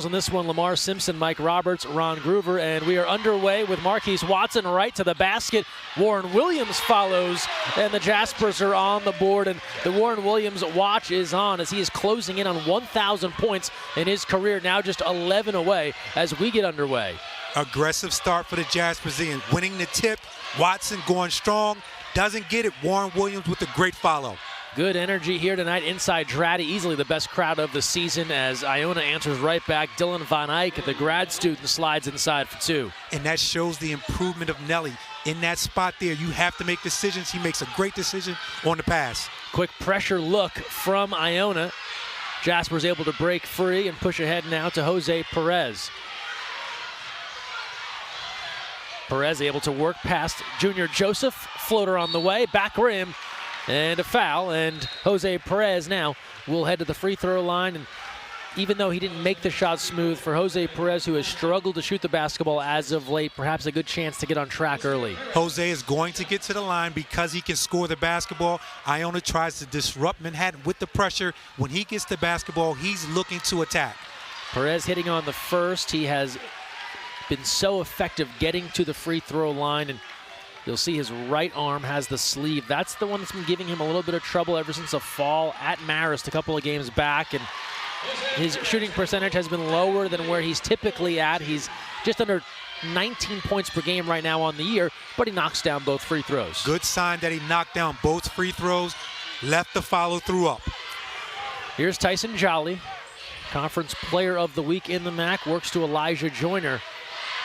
On this one, Lamar Simpson, Mike Roberts, Ron Groover, and we are underway with Marquis Watson right to the basket. Warren Williams follows, and the Jaspers are on the board, and the Warren Williams watch is on as he is closing in on 1,000 points in his career, now just 11 away as we get underway. Aggressive start for the Jaspers, and winning the tip. Watson going strong, doesn't get it. Warren Williams with a great follow. Good energy here tonight inside Dratty, easily the best crowd of the season as Iona answers right back. Dylan Von Eyck, the grad student, slides inside for two. And that shows the improvement of Nelly. In that spot there, you have to make decisions. He makes a great decision on the pass. Quick pressure look from Iona. Jasper's able to break free and push ahead now to Jose Perez. Perez able to work past Junior Joseph. Floater on the way, back rim. And a foul, and Jose Perez now will head to the free throw line. And even though he didn't make the shot smooth, for Jose Perez, who has struggled to shoot the basketball as of late, perhaps a good chance to get on track early. Jose is going to get to the line because he can score the basketball. Iona tries to disrupt Manhattan with the pressure. When he gets the basketball, he's looking to attack. Perez hitting on the first. He has been so effective getting to the free throw line, and you'll see his right arm has the sleeve. That's the one that's been giving him a little bit of trouble ever since a fall at Marist a couple of games back. And his shooting percentage has been lower than where he's typically at. He's just under 19 points per game right now on the year, but he knocks down both free throws. Good sign that he knocked down both free throws, left the follow-through up. Here's Tyson Jolly, Conference Player of the Week in the MAC, works to Elijah Joyner.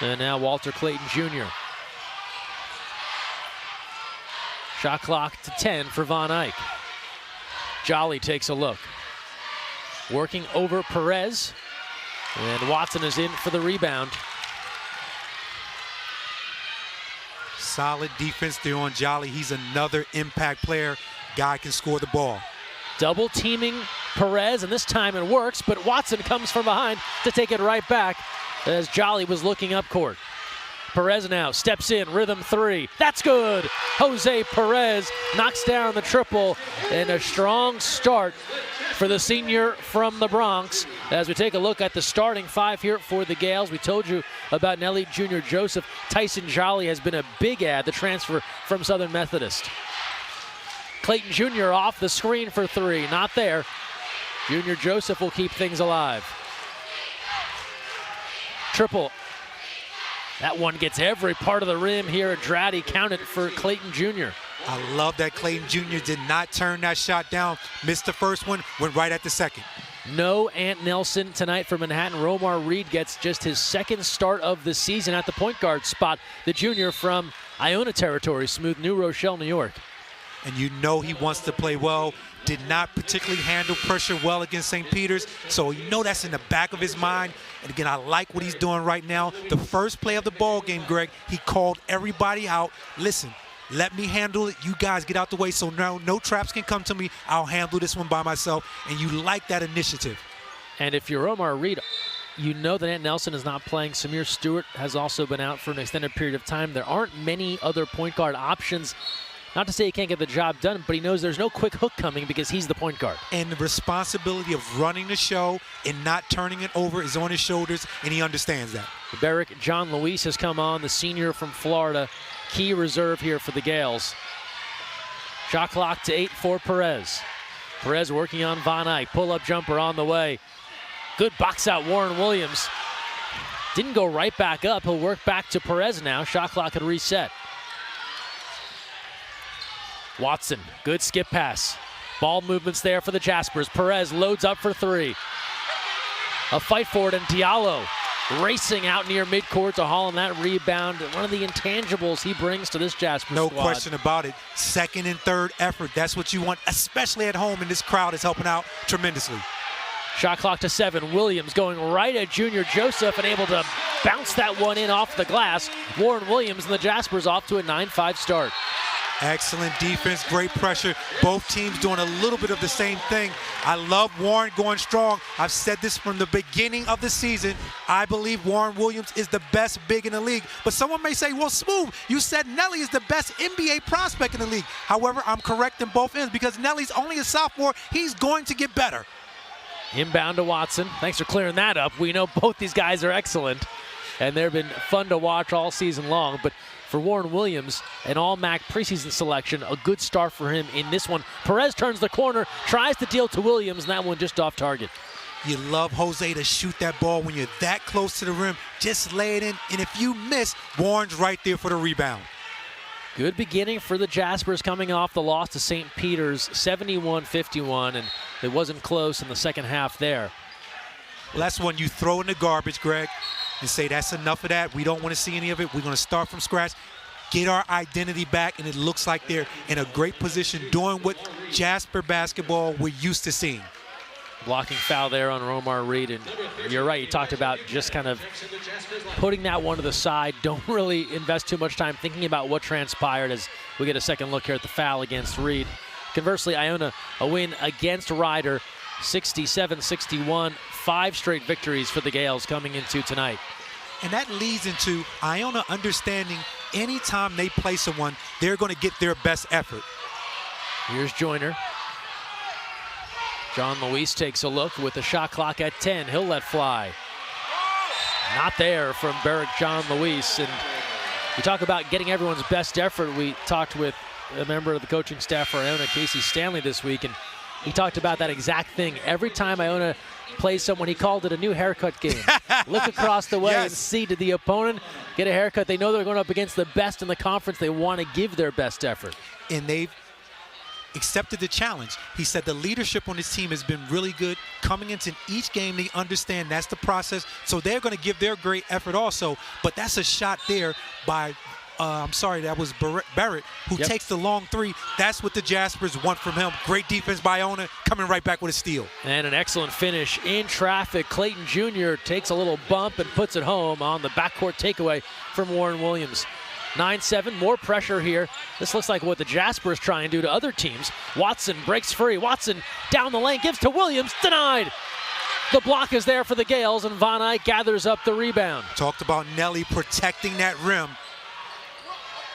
And now Walter Clayton Jr. Shot clock to 10 for Von Eyck. Jolly takes a look. Working over Perez. And Watson is in for the rebound. Solid defense there on Jolly. He's another impact player. Guy can score the ball. Double teaming Perez, and this time it works, but Watson comes from behind to take it right back as Jolly was looking up court. Perez now steps in, rhythm three. That's good. Jose Perez knocks down the triple, and a strong start for the senior from the Bronx. As we take a look at the starting five here for the Gales, we told you about Nelly Junior Joseph. Tyson Jolly has been a big add, the transfer from Southern Methodist. Clayton Jr. off the screen for three, not there. Junior Joseph will keep things alive. Triple. That one gets every part of the rim here at Dratty. Counted for Clayton Jr. I love that Clayton Jr. did not turn that shot down. Missed the first one, went right at the second. No Ant Nelson tonight for Manhattan. Romar Reed gets just his second start of the season at the point guard spot. The junior from Iona territory, smooth New Rochelle, New York. And you know he wants to play well. Did not particularly handle pressure well against St. Peter's, so you know that's in the back of his mind. And again, I like what he's doing right now. The first play of the ball game, Greg, he called everybody out. Listen, let me handle it. You guys get out the way so now no traps can come to me. I'll handle this one by myself. And you like that initiative. And if you're Omar Reed, you know that Ant Nelson is not playing. Samir Stewart has also been out for an extended period of time. There aren't many other point guard options. Not to say he can't get the job done, but he knows there's no quick hook coming because he's the point guard. And the responsibility of running the show and not turning it over is on his shoulders, and he understands that. Barrick John Luis has come on, the senior from Florida. Key reserve here for the Gales. Shot clock to 8 for Perez. Perez working on Von Eyck. Pull-up jumper on the way. Good box out Warren Williams. Didn't go right back up. He'll work back to Perez now. Shot clock had reset. Watson, good skip pass. Ball movements there for the Jaspers. Perez loads up for three. A fight for it, and Diallo racing out near midcourt to haul in that rebound. One of the intangibles he brings to this Jaspers squad. No question about it. Second and third effort. That's what you want, especially at home, and this crowd is helping out tremendously. Shot clock to 7. Williams going right at Junior Joseph and able to bounce that one in off the glass. Warren Williams and the Jaspers off to a 9-5 start. Excellent defense, great pressure. Both teams doing a little bit of the same thing. I love Warren going strong. I've said this from the beginning of the season. I believe Warren Williams is the best big in the league. But someone may say, well, Smooth, you said Nelly is the best NBA prospect in the league. However, I'm correct in both ends because Nelly's only a sophomore. He's going to get better. Inbound to Watson. Thanks for clearing that up. We know both these guys are excellent, and they've been fun to watch all season long. But for Warren Williams, an all-MAC preseason selection, a good start for him in this one. Perez turns the corner, tries to deal to Williams, and that one just off target. You love Jose to shoot that ball when you're that close to the rim. Just lay it in, and if you miss, Warren's right there for the rebound. Good beginning for the Jaspers coming off the loss to St. Peter's, 71-51, and it wasn't close in the second half there. Well, that's one you throw in the garbage, Greg, and say that's enough of that. We don't want to see any of it. We're going to start from scratch, get our identity back, and it looks like they're in a great position doing what Jasper basketball we're used to seeing. Blocking foul there on Romar Reed, and you're right, you talked about just kind of putting that one to the side. Don't really invest too much time thinking about what transpired as we get a second look here at the foul against Reed. Conversely, Iona, a win against Ryder, 67-61, 5 straight victories for the Gales coming into tonight. And that leads into Iona understanding anytime they play someone, they're going to get their best effort. Here's Joyner. John Luis takes a look with the shot clock at 10. He'll let fly. Not there from Barrick John Luis. And you talk about getting everyone's best effort. We talked with a member of the coaching staff for Iona, Casey Stanley, this week, and he talked about that exact thing. Every time Iona plays someone, he called it a new haircut game. Look across the way and see, did the opponent get a haircut? They know they're going up against the best in the conference. They want to give their best effort. And they've accepted the challenge. He said the leadership on his team has been really good. Coming into each game, they understand that's the process, so they're going to give their great effort also. But that's a shot there by, that was Barrett, who takes the long three. That's what the Jaspers want from him. Great defense by Iona, coming right back with a steal. And an excellent finish in traffic. Clayton Jr. takes a little bump and puts it home on the backcourt takeaway from Warren Williams. 9-7, more pressure here. This looks like what the Jaspers try and do to other teams. Watson breaks free. Watson down the lane, gives to Williams, denied. The block is there for the Gales, and Von Eyck gathers up the rebound. Talked about Nelly protecting that rim.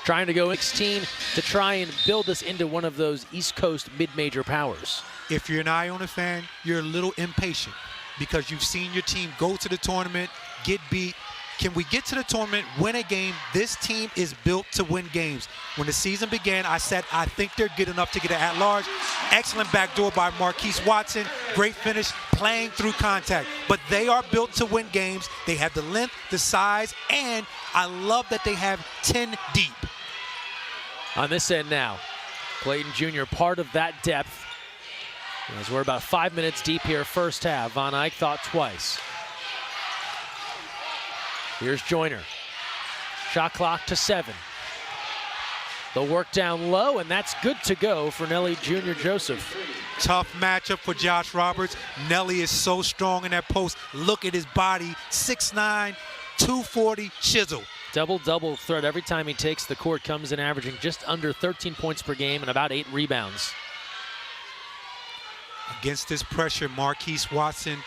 Trying to go 16 to try and build this into one of those East Coast mid-major powers. If you're an Iona fan, you're a little impatient because you've seen your team go to the tournament, get beat. Can we get to the tournament, win a game? This team is built to win games. When the season began, I said, I think they're good enough to get an at-large. Excellent backdoor by Marquis Watson. Great finish, playing through contact. But they are built to win games. They have the length, the size, and I love that they have 10 deep. On this end now, Clayton Jr. part of that depth. As we're about 5 minutes deep here, first half. Von Eyck thought twice. Here's Joyner. Shot clock to 7. The work down low, and that's good to go for Nelly Jr. Joseph. Tough matchup for Josh Roberts. Nelly is so strong in that post. Look at his body, 6'9", 240, chisel. Double-double threat every time he takes the court, comes in averaging just under 13 points per game and about 8 rebounds. Against this pressure, Marquis Watson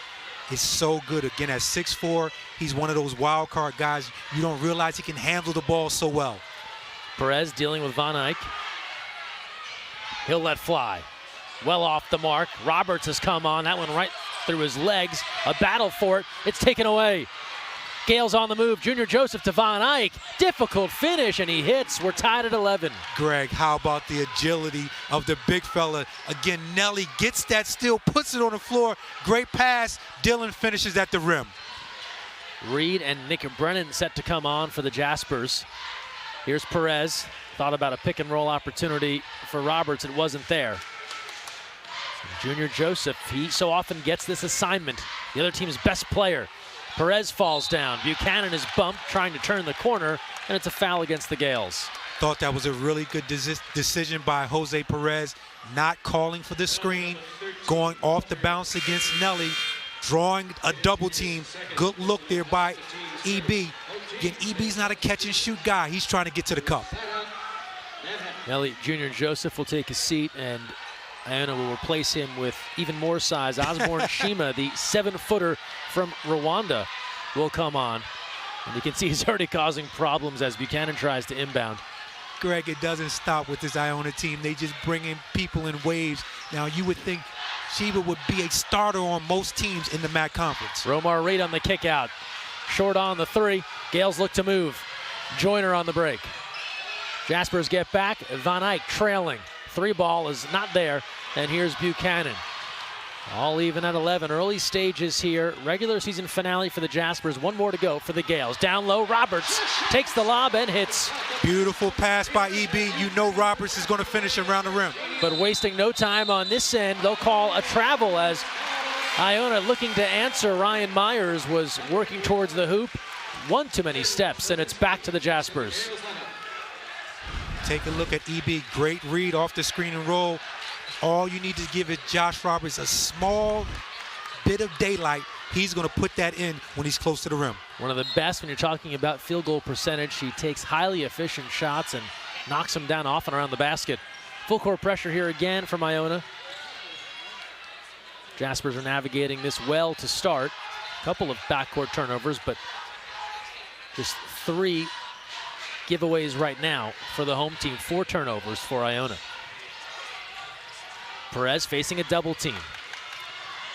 is so good. Again, at 6'4", he's one of those wild card guys. You don't realize he can handle the ball so well. Perez dealing with Von Eyck. He'll let fly. Well off the mark. Roberts has come on. That one right through his legs. A battle for it. It's taken away. Gales on the move. Junior Joseph to Von Eyck. Difficult finish, and he hits. We're tied at 11. Greg, how about the agility of the big fella? Again, Nelly gets that steal, puts it on the floor. Great pass. Dillon finishes at the rim. Reed and Nick Brennan set to come on for the Jaspers. Here's Perez. Thought about a pick and roll opportunity for Roberts. It wasn't there. Junior Joseph, he so often gets this assignment. The other team's best player. Perez falls down. Buchanan is bumped, trying to turn the corner, and it's a foul against the Gales. Thought that was a really good decision by Jose Perez, not calling for the screen, going off the bounce against Nelly, drawing a double team. Good look there by EB. Again, EB's not a catch and shoot guy. He's trying to get to the cup. Nelly Jr. Joseph will take a seat, and Iona will replace him with even more size. Osborne Shima, the 7-footer from Rwanda, will come on. And you can see he's already causing problems as Buchanan tries to inbound. Greg, it doesn't stop with this Iona team. They just bring in people in waves. Now, you would think Sheba would be a starter on most teams in the MAC Conference. Romar Reed on the kick out. Short on the three. Gales look to move. Joyner on the break. Jaspers get back. Van Eyck trailing. Three ball is not there. And here's Buchanan. All even at 11. Early stages here. Regular season finale for the Jaspers. One more to go for the Gales. Down low, Roberts takes the lob and hits. Beautiful pass by EB. You know Roberts is going to finish around the rim. But wasting no time on this end, they'll call a travel as Iona looking to answer. Ryan Myers was working towards the hoop. One too many steps, and it's back to the Jaspers. Take a look at EB. Great read off the screen and roll. All you need to give is Josh Roberts a small bit of daylight. He's going to put that in when he's close to the rim. One of the best when you're talking about field goal percentage. He takes highly efficient shots and knocks them down off and around the basket. Full court pressure here again from Iona. Jaspers are navigating this well to start. A couple of backcourt turnovers, but just 3 giveaways right now for the home team. 4 turnovers for Iona. Perez facing a double team.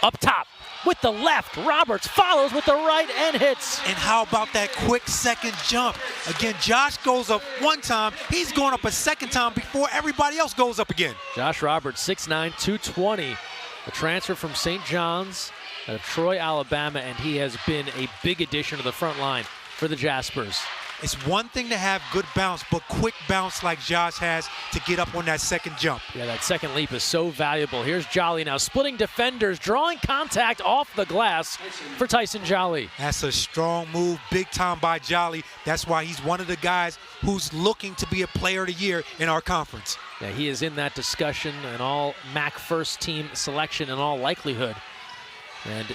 Up top with the left. Roberts follows with the right and hits. And how about that quick second jump? Again, Josh goes up one time. He's going up a second time before everybody else goes up again. Josh Roberts, 6'9", 220. A transfer from St. John's out of Troy, Alabama, and he has been a big addition to the front line for the Jaspers. It's one thing to have good bounce, but quick bounce like Josh has to get up on that second jump. Yeah, that second leap is so valuable. Here's Jolly now splitting defenders, drawing contact off the glass for Tyson Jolly. That's a strong move, big time by Jolly. That's why he's one of the guys who's looking to be a player of the year in our conference. Yeah, he is in that discussion, an all MAC first team selection in all likelihood. And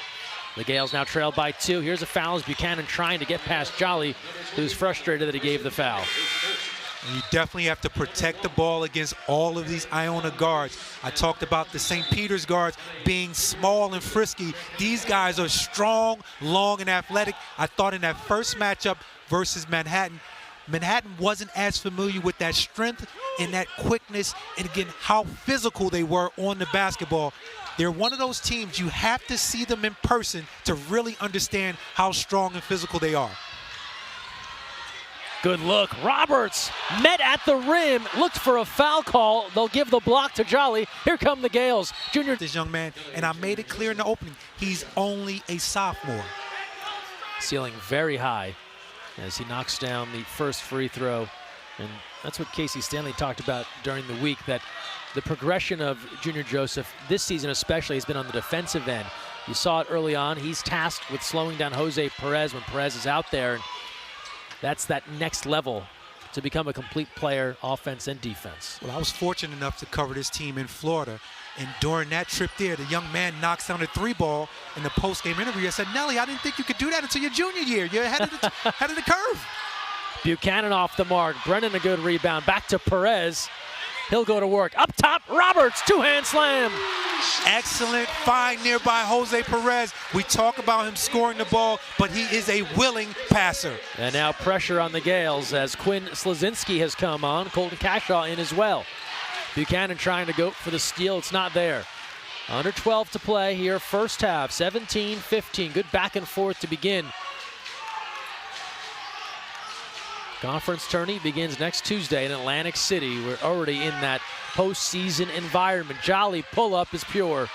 the Gales now trail by 2. Here's a foul as Buchanan trying to get past Jolly, who's frustrated that he gave the foul. And you definitely have to protect the ball against all of these Iona guards. I talked about the St. Peter's guards being small and frisky. These guys are strong, long, and athletic. I thought in that first matchup versus Manhattan wasn't as familiar with that strength and that quickness, and again, how physical they were on the basketball. They're one of those teams you have to see them in person to really understand how strong and physical they are. Good look. Roberts met at the rim, looked for a foul call. They'll give the block to Jolly. Here come the Gales. Junior. This young man, and I made it clear in the opening, he's only a sophomore. Ceiling very high as he knocks down the first free throw. And that's what Casey Stanley talked about during the week, that the progression of Junior Joseph this season especially has been on the defensive end. You saw it early on. He's tasked with slowing down Jose Perez when Perez is out there. And that's that next level to become a complete player, offense and defense. Well, I was fortunate enough to cover this team in Florida. And during that trip there, the young man knocks down a 3-ball in the post-game interview. I said, Nelly, I didn't think you could do that until your junior year. You're ahead of the curve. Buchanan off the mark. Brennan a good rebound. Back to Perez. He'll go to work. Up top, Roberts, 2-hand slam. Excellent find there by Jose Perez. We talk about him scoring the ball, but he is a willing passer. And now pressure on the Gales as Quinn Slazinski has come on. Colton Cashaw in as well. Buchanan trying to go for the steal. It's not there. Under 12 to play here, first half, 17-15. Good back and forth to begin. Conference tourney begins next Tuesday in Atlantic City. We're already in that postseason environment. Jolly pull-up is pure.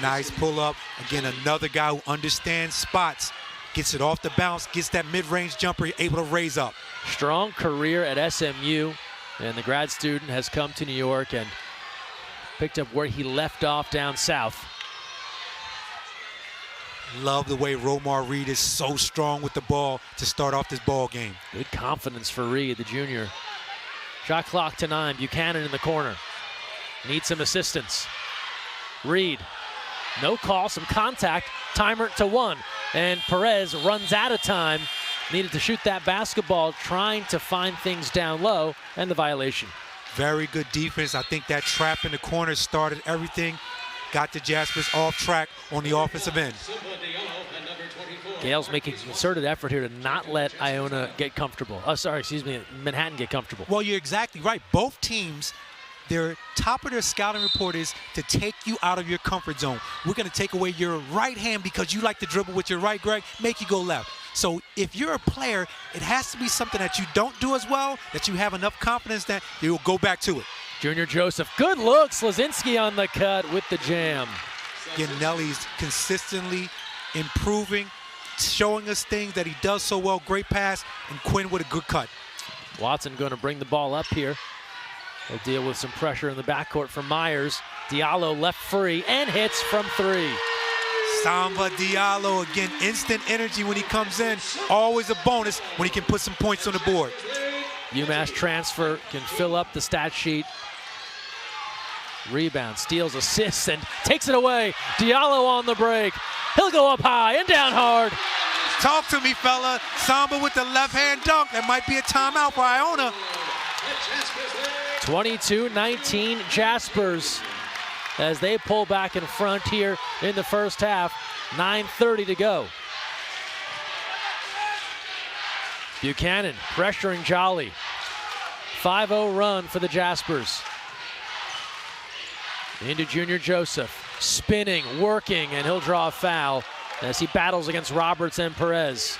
Nice pull-up. Again, another guy who understands spots. Gets it off the bounce, gets that mid-range jumper, able to raise up. Strong career at SMU, and the grad student has come to New York and picked up where he left off down south. Love the way Romar Reed is so strong with the ball to start off this ball game. Good confidence for Reed, the junior. Shot clock to 9. Buchanan in the corner. Needs some assistance. Reed, no call, some contact. Timer to 1. And Perez runs out of time. Needed to shoot that basketball, trying to find things down low, and the violation. Very good defense. I think that trap in the corner started everything. Got the Jaspers off track on the offensive end. Gales making a concerted effort here to not let Iona get comfortable. Manhattan get comfortable. Well, you're exactly right. Both teams Their top of their scouting report is to take you out of your comfort zone. We're going to take away your right hand because you like to dribble with your right, Greg, make you go left. So if you're a player, it has to be something that you don't do as well, that you have enough confidence that you'll go back to it. Junior Joseph, good look. Slazinski on the cut with the jam. Nelly's consistently improving, showing us things that he does so well. Great pass, and Quinn with a good cut. Watson going to bring the ball up here. He'll deal with some pressure in the backcourt from Myers. Diallo left free and hits from 3. Samba Diallo, again, instant energy when he comes in. Always a bonus when he can put some points on the board. UMass transfer can fill up the stat sheet. Rebound, steals, assists, and takes it away. Diallo on the break. He'll go up high and down hard. Talk to me, fella. Samba with the left-hand dunk. That might be a timeout for Iona. 22-19 Jaspers as they pull back in front here in the first half. 9:30 to go. Buchanan pressuring Jolly. 5-0 run for the Jaspers. Into Junior Joseph. Spinning, working, and he'll draw a foul as he battles against Roberts and Perez.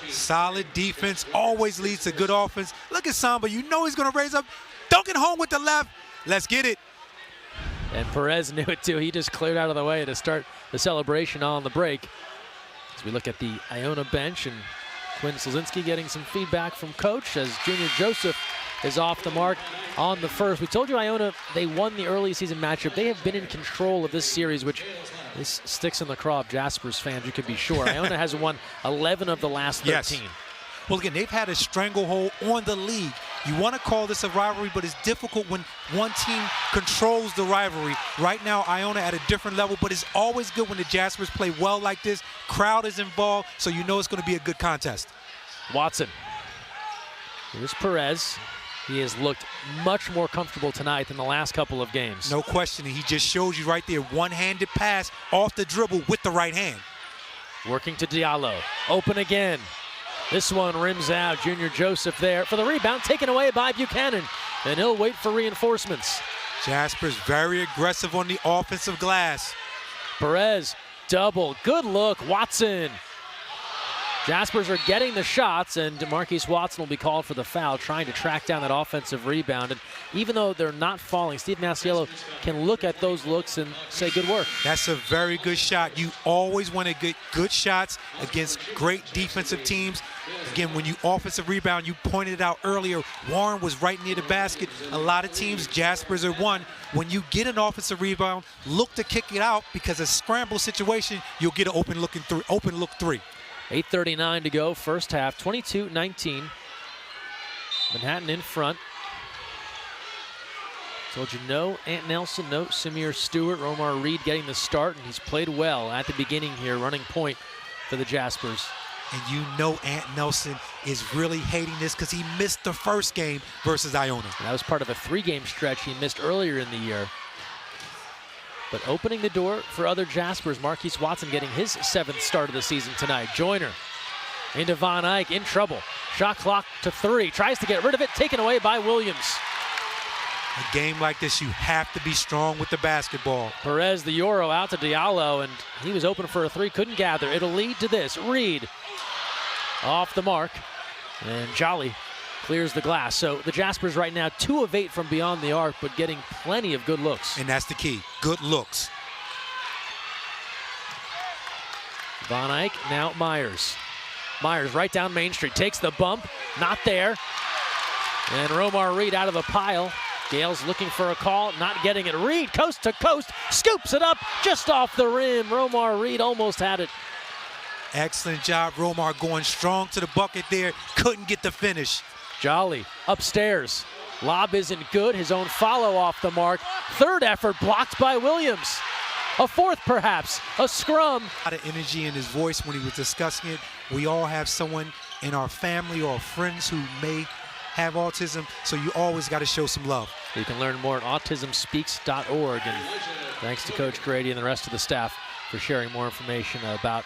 Solid defense always leads to good offense. Look at Samba. You know he's going to raise up. Dunk it home with the left. Let's get it. And Perez knew it too. He just cleared out of the way to start the celebration on the break. As we look at the Iona bench, and Quinn Slazinski getting some feedback from coach as Junior Joseph is off the mark on the first. We told you Iona, they won the early season matchup. They have been in control of this series, which this sticks in the craw of Jaspers fans, you could be sure. Iona has won 11 of the last 13. Yes. Well, again, they've had a stranglehold on the league. You want to call this a rivalry, but it's difficult when one team controls the rivalry. Right now, Iona at a different level, but it's always good when the Jaspers play well like this. Crowd is involved, so you know it's going to be a good contest. Watson. Here's Perez. He has looked much more comfortable tonight than the last couple of games. No question. He just shows you right there, one-handed pass off the dribble with the right hand. Working to Diallo. Open again. This one rims out. Junior Joseph there for the rebound, taken away by Buchanan. And he'll wait for reinforcements. Jaspers very aggressive on the offensive glass. Perez, double. Good look. Watson. Jaspers are getting the shots, and Marquis Watson will be called for the foul, trying to track down that offensive rebound. And even though they're not falling, Steve Masiello can look at those looks and say, good work. That's a very good shot. You always want to get good shots against great defensive teams. Again, when you offensive rebound, you pointed it out earlier, Warren was right near the basket. A lot of teams, Jaspers are one. When you get an offensive rebound, look to kick it out, because a scramble situation, you'll get an open look three. 8:39 to go, first half, 22-19. Manhattan in front. Told you no Ant Nelson, no Samir Stewart. Romar Reed getting the start, and he's played well at the beginning here, running point for the Jaspers. And you know Ant Nelson is really hating this because he missed the first game versus Iona. And that was part of a 3-game stretch he missed earlier in the year. But opening the door for other Jaspers, Marquis Watson getting his 7th start of the season tonight. Joyner into Von Eyck, in trouble. Shot clock to 3, tries to get rid of it, taken away by Williams. A game like this, you have to be strong with the basketball. Perez, the Euro, out to Diallo, and he was open for a 3, couldn't gather. It'll lead to this. Reed off the mark, and Jolly clears the glass. So the Jaspers right now 2 of 8 from beyond the arc, but getting plenty of good looks. And that's the key, good looks. Von Eyck, now Myers. Myers right down Main Street, takes the bump, not there. And Romar Reed out of the pile. Gale's looking for a call, not getting it. Reed, coast to coast, scoops it up just off the rim. Romar Reed almost had it. Excellent job, Romar, going strong to the bucket there. Couldn't get the finish. Jolly upstairs. Lob isn't good. His own follow off the mark. 3rd effort blocked by Williams. A 4th perhaps. A scrum. A lot of energy in his voice when he was discussing it. We all have someone in our family or friends who may have autism, so you always got to show some love. You can learn more at autismspeaks.org. And thanks to Coach Grady and the rest of the staff for sharing more information about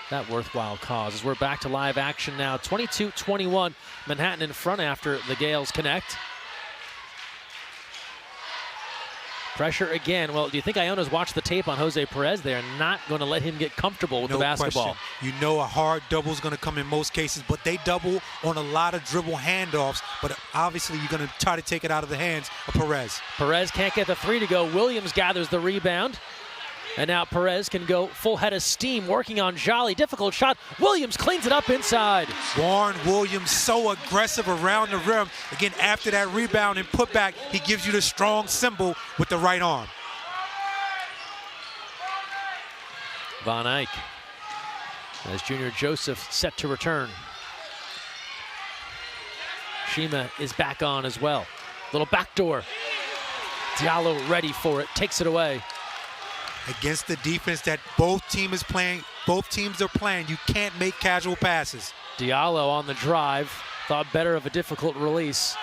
that worthwhile cause. As we're back to live action now, 22-21, Manhattan in front after the Gales connect. Pressure again. Well, do you think Iona's watched the tape on Jose Perez? They're not going to let him get comfortable with the basketball. Question. You know a hard double is going to come in most cases, but they double on a lot of dribble handoffs, but obviously you're going to try to take it out of the hands of Perez. Perez can't get the three to go. Williams gathers the rebound. And now Perez can go full head of steam, working on Jolly. Difficult shot. Williams cleans it up inside. Warren Williams so aggressive around the rim. Again, after that rebound and putback, he gives you the strong symbol with the right arm. Von Eyck, as Junior Joseph set to return. Shima is back on as well. Little backdoor. Diallo ready for it, takes it away. Against the defense that both teams are playing, you can't make casual passes. Diallo on the drive, thought better of a difficult release.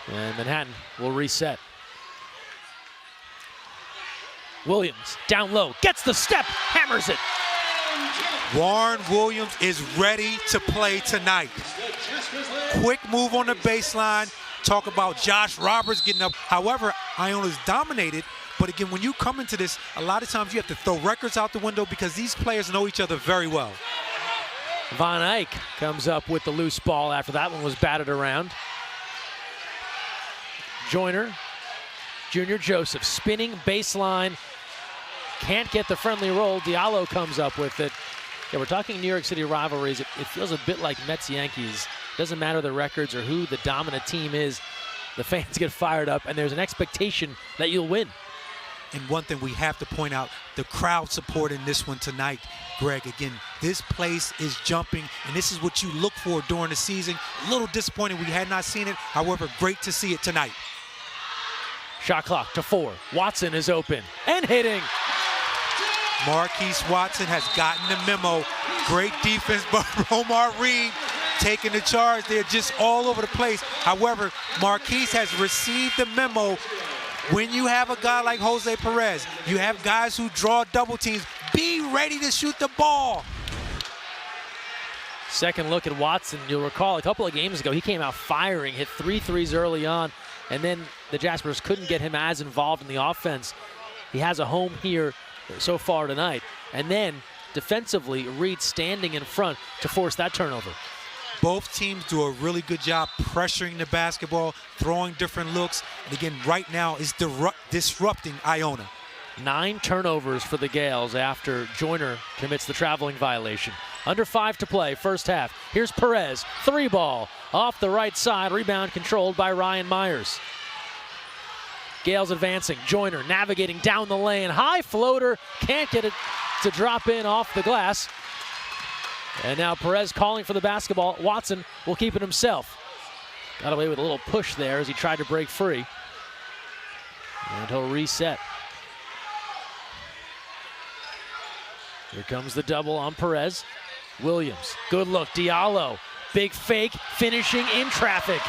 And Manhattan will reset. Williams down low, gets the step, hammers it. Warren Williams is ready to play tonight. Quick move on the baseline. Talk about Josh Roberts getting up. However, Iona's dominated. But again, when you come into this, a lot of times you have to throw records out the window because these players know each other very well. Von Eyck comes up with the loose ball after that one was batted around. Joyner, Junior Joseph, spinning baseline. Can't get the friendly roll. Diallo comes up with it. Yeah, we're talking New York City rivalries. It feels a bit like Mets-Yankees. Doesn't matter the records or who the dominant team is. The fans get fired up, and there's an expectation that you'll win. And one thing we have to point out, the crowd support in this one tonight, Greg. Again, this place is jumping, and this is what you look for during the season. A little disappointing we had not seen it. However, great to see it tonight. Shot clock to 4. Watson is open and hitting. Marquis Watson has gotten the memo. Great defense, but Omar Reed taking the charge. They're just all over the place. However, Marquis has received the memo. When you have a guy like Jose Perez, you have guys who draw double teams, be ready to shoot the ball. Second look at Watson. You'll recall a couple of games ago, he came out firing, hit 3 threes early on, and then the Jaspers couldn't get him as involved in the offense. He has a home here so far tonight. And then defensively, Reed standing in front to force that turnover. Both teams do a really good job pressuring the basketball, throwing different looks. And again, right now is disrupting Iona. 9 turnovers for the Gales after Joyner commits the traveling violation. Under 5 to play, first half. Here's Perez, 3-ball, off the right side, rebound controlled by Ryan Myers. Gales advancing, Joyner navigating down the lane, high floater, can't get it to drop in off the glass. And now Perez calling for the basketball. Watson will keep it himself. Got away with a little push there as he tried to break free. And he'll reset. Here comes the double on Perez. Williams, good look, Diallo. Big fake, finishing in traffic.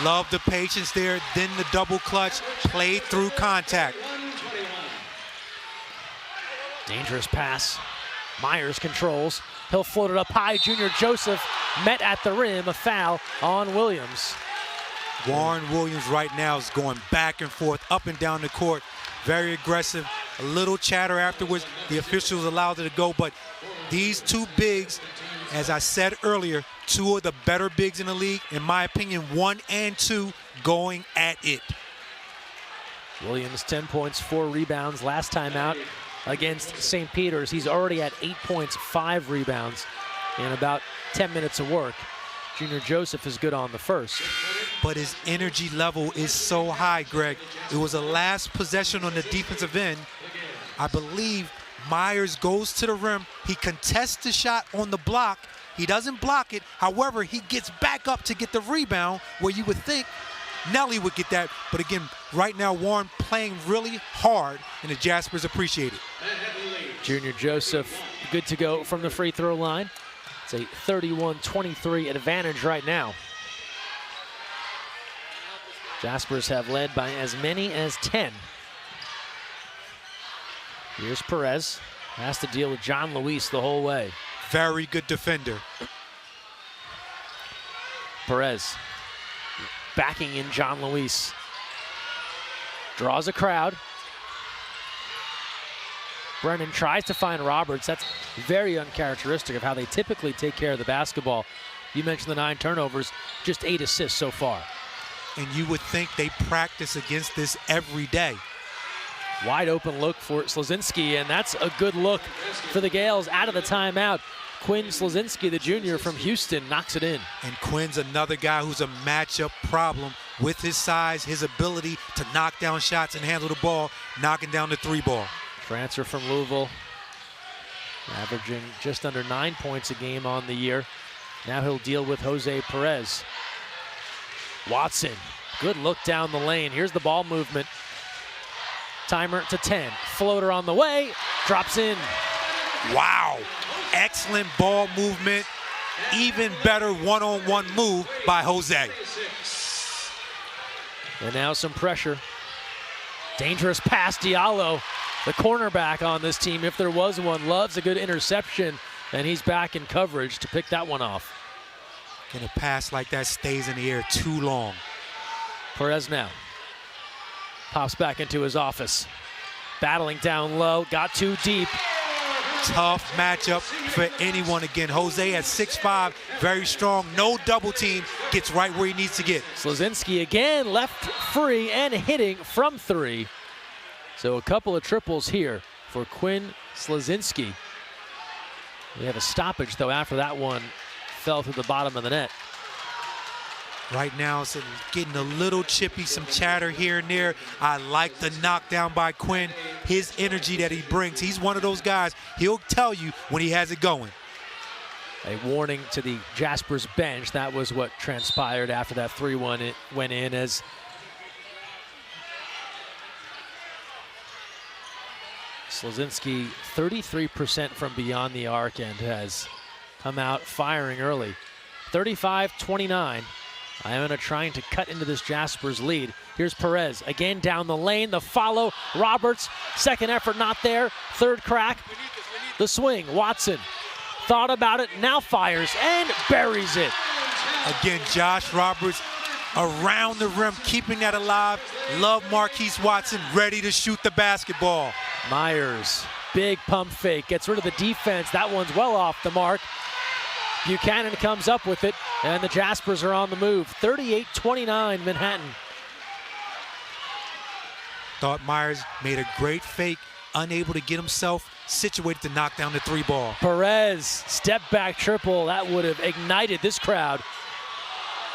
Love the patience there, then the double clutch, played through contact. Dangerous pass. Myers controls. He'll float it up high. Junior Joseph met at the rim. A foul on Williams. Warren Williams right now is going back and forth, up and down the court. Very aggressive. A little chatter afterwards. The officials allowed it to go, but these two bigs, as I said earlier, 2 of the better bigs in the league. In my opinion, 1 and 2 going at it. Williams, 10 points, 4 rebounds last time out against St. Peter's. He's already at 8 points, 5 rebounds in about 10 minutes of work. Junior Joseph is good on the first. But his energy level is so high, Greg. It was a last possession on the defensive end. I believe Myers goes to the rim. He contests the shot on the block. He doesn't block it. However, he gets back up to get the rebound where you would think Nelly would get that. But again, right now, Warren playing really hard, and the Jaspers appreciate it. Junior Joseph good to go from the free throw line. It's a 31-23 advantage right now. Jaspers have led by as many as 10. Here's Perez. Has to deal with John Luis the whole way. Very good defender. Perez backing in John Luis. Draws a crowd. Brennan tries to find Roberts. That's very uncharacteristic of how they typically take care of the basketball. You mentioned the 9 turnovers, just 8 assists so far. And you would think they practice against this every day. Wide open look for Slazinski, and that's a good look for the Gales out of the timeout. Quinn Slazinski, the junior from Houston, knocks it in. And Quinn's another guy who's a matchup problem with his size, his ability to knock down shots and handle the ball, knocking down the 3 ball. Transfer from Louisville, averaging just under 9 points a game on the year. Now he'll deal with Jose Perez. Watson, good look down the lane. Here's the ball movement. Timer to 10. Floater on the way, drops in. Wow, excellent ball movement. Even better one-on-one move by Jose. And now some pressure. Dangerous pass, Diallo. The cornerback on this team, if there was one, loves a good interception, and he's back in coverage to pick that one off. And a pass like that stays in the air too long. Perez now pops back into his office. Battling down low, got too deep. Tough matchup for anyone again. Jose at 6'5", very strong, no double team, gets right where he needs to get. Slazinski again left free and hitting from 3. So a couple of triples here for Quinn Slazinski. We have a stoppage, though, after that one fell through the bottom of the net. Right now, it's getting a little chippy, some chatter here and there. I like the knockdown by Quinn, his energy that he brings. He's one of those guys, he'll tell you when he has it going. A warning to the Jaspers bench. That was what transpired after that 3-1 went in, as Slazinski 33% from beyond the arc and has come out firing early. 35-29. Iona trying to cut into this Jaspers lead. Here's Perez again down the lane. The follow. Roberts, second effort not there. Third crack. The swing. Watson thought about it, now fires and buries it. Again, Josh Roberts around the rim, keeping that alive. Love Marquis Watson, ready to shoot the basketball. Myers, big pump fake, gets rid of the defense. That one's well off the mark. Buchanan comes up with it, and the Jaspers are on the move. 38-29 Manhattan. Thought Myers made a great fake, unable to get himself situated to knock down the 3 ball. Perez, step back triple. That would have ignited this crowd.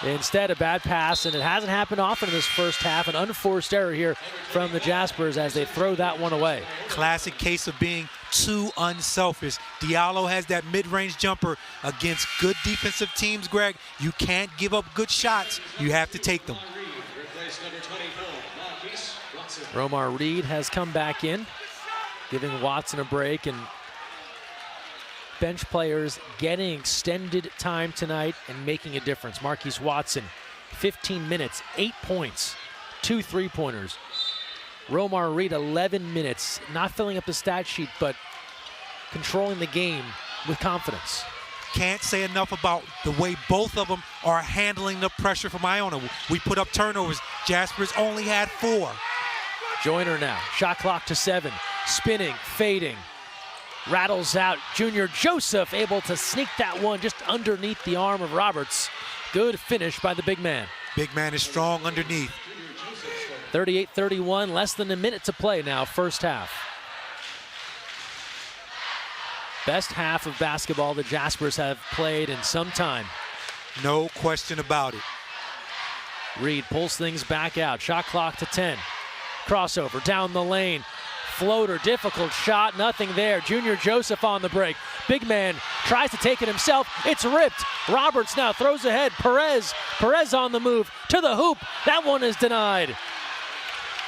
Instead, a bad pass, and it hasn't happened often in this first half. An unforced error here from the Jaspers as they throw that one away. Classic case of being too unselfish. Diallo has that mid-range jumper against good defensive teams, Greg. You can't give up good shots. You have to take them. Romar Reed has come back in, giving Watson a break, and bench players getting extended time tonight and making a difference. Marquis Watson, 15 minutes, 8 points, 2 3-pointers. Romar Reed, 11 minutes, not filling up the stat sheet, but controlling the game with confidence. Can't say enough about the way both of them are handling the pressure from Iona. We put up turnovers. Jaspers only had 4. Joyner now, shot clock to 7, spinning, fading. Rattles out. Junior Joseph able to sneak that one just underneath the arm of Roberts. Good finish by the big man. Big man is strong underneath. 38-31, less than a minute to play now, first half. Best half of basketball the Jaspers have played in some time. No question about it. Reed pulls things back out. Shot clock to 10. Crossover down the lane. Floater, difficult shot, nothing there. Junior Joseph on the break. Big man tries to take it himself. It's ripped. Roberts now throws ahead. Perez on the move to the hoop. That one is denied.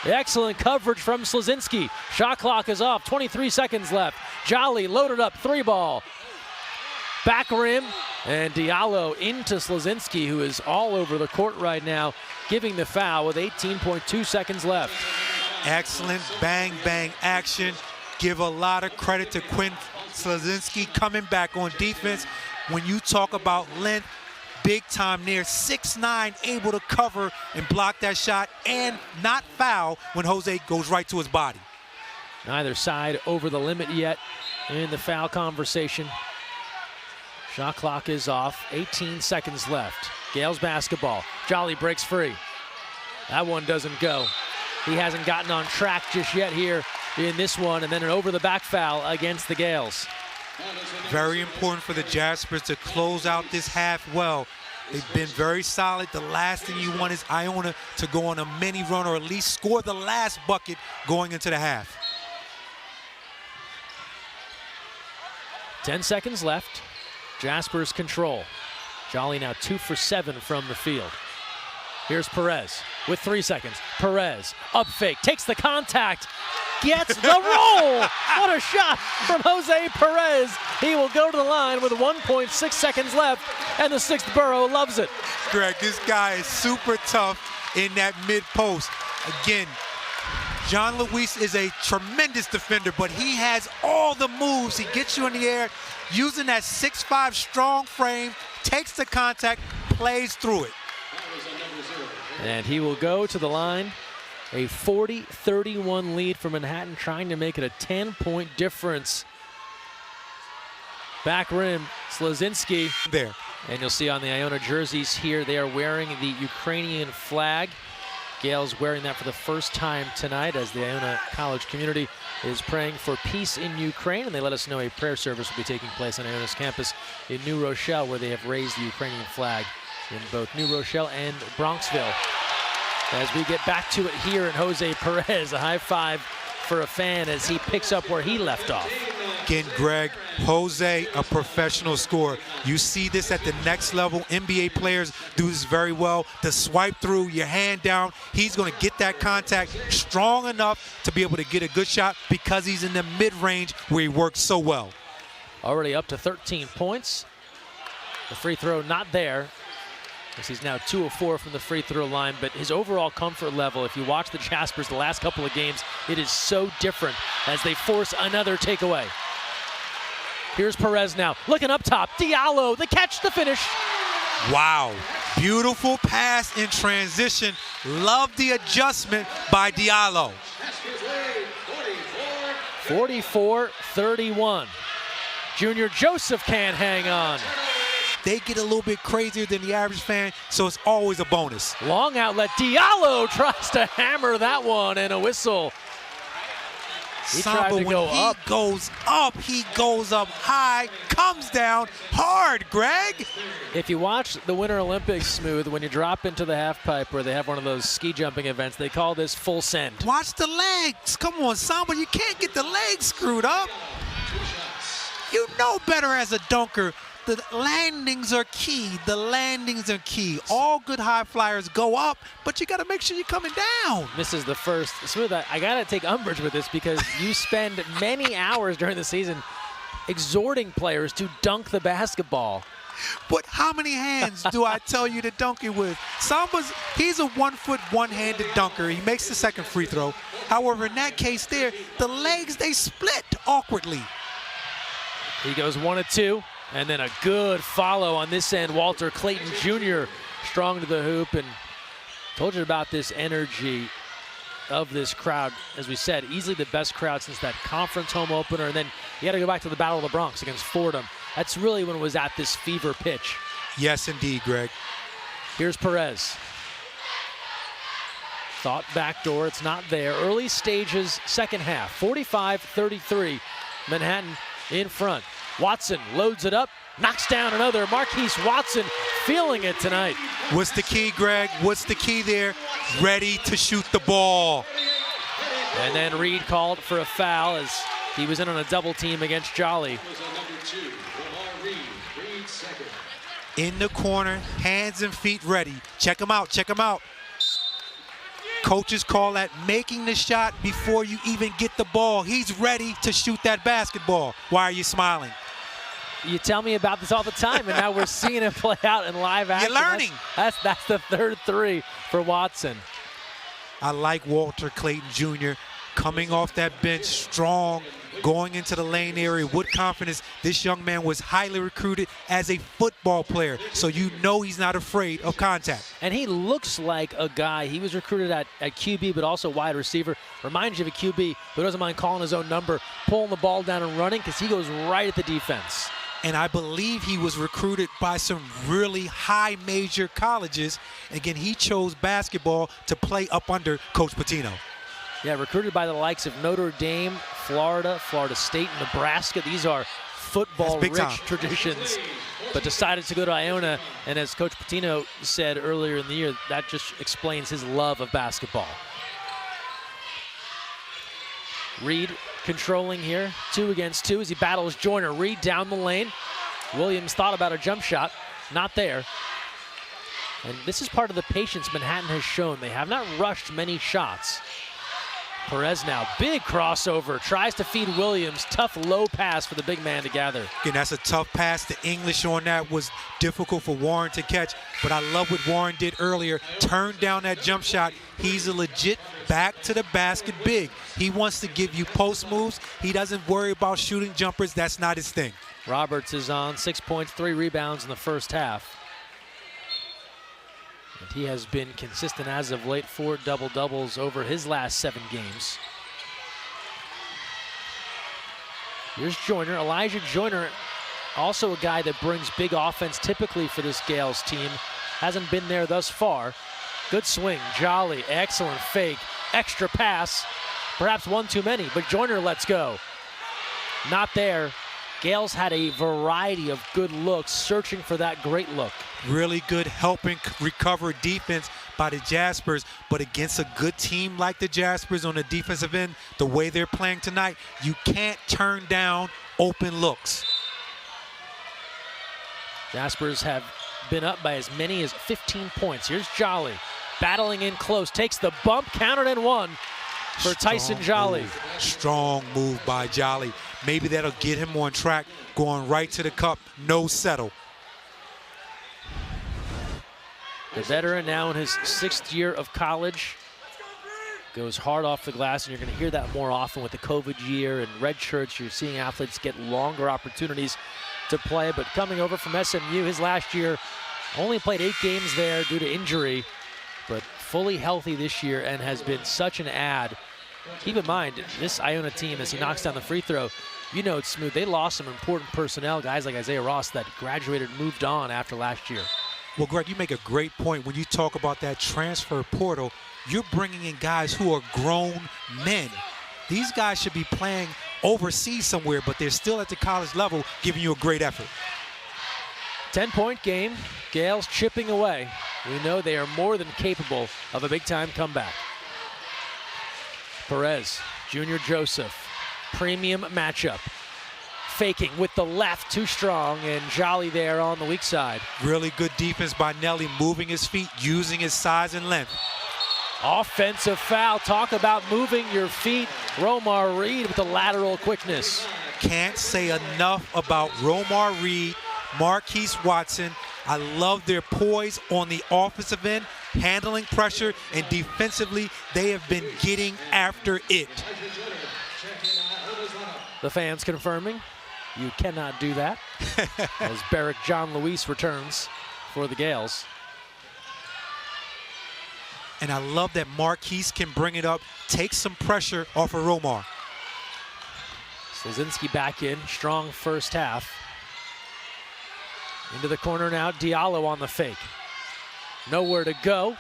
Excellent coverage from Slazinski. Shot clock is off. 23 seconds left. Jolly loaded up 3-ball. Back rim, and Diallo into Slazinski, who is all over the court right now, giving the foul with 18.2 seconds left. Excellent bang-bang action. Give a lot of credit to Quinn Slazinski coming back on defense. When you talk about length, big time there, 6'9", able to cover and block that shot and not foul when Jose goes right to his body. Neither side over the limit yet in the foul conversation. Shot clock is off, 18 seconds left. Gales basketball. Jolly breaks free. That one doesn't go. He hasn't gotten on track just yet here in this one, and then an over-the-back foul against the Gales. Very important for the Jaspers to close out this half well. They've been very solid. The last thing you want is Iona to go on a mini run or at least score the last bucket going into the half. 10 seconds left. Jaspers control. Jolly now 2 for 7 from the field. Here's Perez with 3 seconds. Perez, up fake, takes the contact, gets the roll. What a shot from Jose Perez. He will go to the line with 1.6 seconds left, and the 6th borough loves it. Greg, this guy is super tough in that mid-post. Again, John Luis is a tremendous defender, but he has all the moves. He gets you in the air, using that 6'5" strong frame, takes the contact, plays through it. And he will go to the line. A 40-31 lead for Manhattan, trying to make it a 10-point difference. Back rim, Slazinski. There. And you'll see on the Iona jerseys here, they are wearing the Ukrainian flag. Gales wearing that for the first time tonight as the Iona college community is praying for peace in Ukraine. And they let us know a prayer service will be taking place on Iona's campus in New Rochelle, where they have raised the Ukrainian flag in both New Rochelle and Bronxville. As we get back to it here in Jose Perez, a high five for a fan as he picks up where he left off. Again, Greg, Jose, a professional scorer. You see this at the next level. NBA players do this very well. The swipe through, your hand down. He's going to get that contact strong enough to be able to get a good shot because he's in the mid-range where he works so well. Already up to 13 points. The free throw not there, as he's now 2 of 4 from the free throw line, but his overall comfort level, if you watch the Jaspers the last couple of games, it is so different as they force another takeaway. Here's Perez now, looking up top. Diallo, the catch, the finish. Wow, beautiful pass in transition. Love the adjustment by Diallo. 44-31. Junior Joseph can't hang on. They get a little bit crazier than the average fan, so it's always a bonus. Long outlet, Diallo tries to hammer that one, and a whistle. He tried to go up. He goes up high, comes down hard, Greg. If you watch the Winter Olympics, Smooth, when you drop into the half pipe where they have one of those ski jumping events, they call this full send. Watch the legs. Come on, Samba, you can't get the legs screwed up. You know better as a dunker. The landings are key. The landings are key. All good high flyers go up, but you got to make sure you're coming down. This is the first. Smooth, I got to take umbrage with this because you spend many hours during the season exhorting players to dunk the basketball. But how many hands do I tell you to dunk it with? Samba's, he's a 1 foot, one-handed dunker. He makes the second free throw. However, in that case there, the legs, they split awkwardly. He goes 1 of 2. And then a good follow on this end. Walter Clayton Jr. strong to the hoop, and told you about this energy of this crowd. As we said, easily the best crowd since that conference home opener. And then you got to go back to the Battle of the Bronx against Fordham. That's really when it was at this fever pitch. Yes, indeed, Greg. Here's Perez. Thought backdoor, it's not there. Early stages, second half, 45-33. Manhattan in front. Watson loads it up, knocks down another. Marquis Watson feeling it tonight. What's the key, Greg? What's the key there? Ready to shoot the ball. And then Reed called for a foul as he was in on a double team against Jolly. In the corner, hands and feet ready. Check him out, check him out. Coaches call that making the shot before you even get the ball. He's ready to shoot that basketball. Why are you smiling? You tell me about this all the time, and now we're seeing it play out in live action. You're learning. That's the third 3 for Watson. I like Walter Clayton Jr. coming off that bench strong, going into the lane area with confidence. This young man was highly recruited as a football player, so you know he's not afraid of contact. And he looks like a guy, he was recruited at QB, but also wide receiver. Reminds you of a QB who doesn't mind calling his own number, pulling the ball down and running, because he goes right at the defense. And I believe he was recruited by some really high major colleges. Again, he chose basketball to play up under Coach Pitino. Yeah, recruited by the likes of Notre Dame, Florida, Florida State, Nebraska. These are football-rich traditions, but decided to go to Iona. And as Coach Pitino said earlier in the year, that just explains his love of basketball. Reed controlling here, 2 against 2 as he battles Joyner. Reed down the lane. Williams thought about a jump shot, not there. And this is part of the patience Manhattan has shown. They have not rushed many shots. Perez now, big crossover, tries to feed Williams. Tough low pass for the big man to gather. Again, that's a tough pass. The English on that was difficult for Warren to catch, but I love what Warren did earlier. Turned down that jump shot. He's a legit back to the basket big. He wants to give you post moves. He doesn't worry about shooting jumpers. That's not his thing. Roberts is on 6 points, 3 rebounds in the first half. And he has been consistent as of late, 4 double-doubles over his last 7 games. Here's Joyner, Elijah Joyner, also a guy that brings big offense typically for this Gales team. Hasn't been there thus far. Good swing, Jolly, excellent fake, extra pass, perhaps one too many, but Joyner lets go. Not there. Gales had a variety of good looks, searching for that great look. Really good helping recover defense by the Jaspers, but against a good team like the Jaspers on the defensive end, the way they're playing tonight, you can't turn down open looks. Jaspers have been up by as many as 15 points. Here's Jolly, battling in close, takes the bump, counted and one for Tyson Jolly. Strong move by Jolly. Maybe that'll get him on track, going right to the cup, no settle. The veteran now in his 6th year of college goes hard off the glass, and you're going to hear that more often with the COVID year and red shirts. You're seeing athletes get longer opportunities to play, but coming over from SMU, his last year only played 8 games there due to injury, but fully healthy this year and has been such an add. Keep in mind, this Iona team, as he knocks down the free throw, you know it's smooth. They lost some important personnel, guys like Isaiah Ross that graduated and moved on after last year. Well, Greg, you make a great point when you talk about that transfer portal. You're bringing in guys who are grown men. These guys should be playing overseas somewhere, but they're still at the college level giving you a great effort. 10-point game, Gales chipping away. We know they are more than capable of a big-time comeback. Perez, Junior Joseph, premium matchup. Faking with the left, too strong, and Jolly there on the weak side. Really good defense by Nelly, moving his feet, using his size and length. Offensive foul. Talk about moving your feet. Romar Reed with the lateral quickness. Can't say enough about Romar Reed, Marquis Watson. I love their poise on the offensive end, handling pressure, and defensively, they have been getting after it. The fans confirming you cannot do that as Barrick John Luis returns for the Gales. And I love that Marquis can bring it up, take some pressure off of Romar. Slazinski back in, strong first half. Into the corner now, Diallo on the fake. Nowhere to go.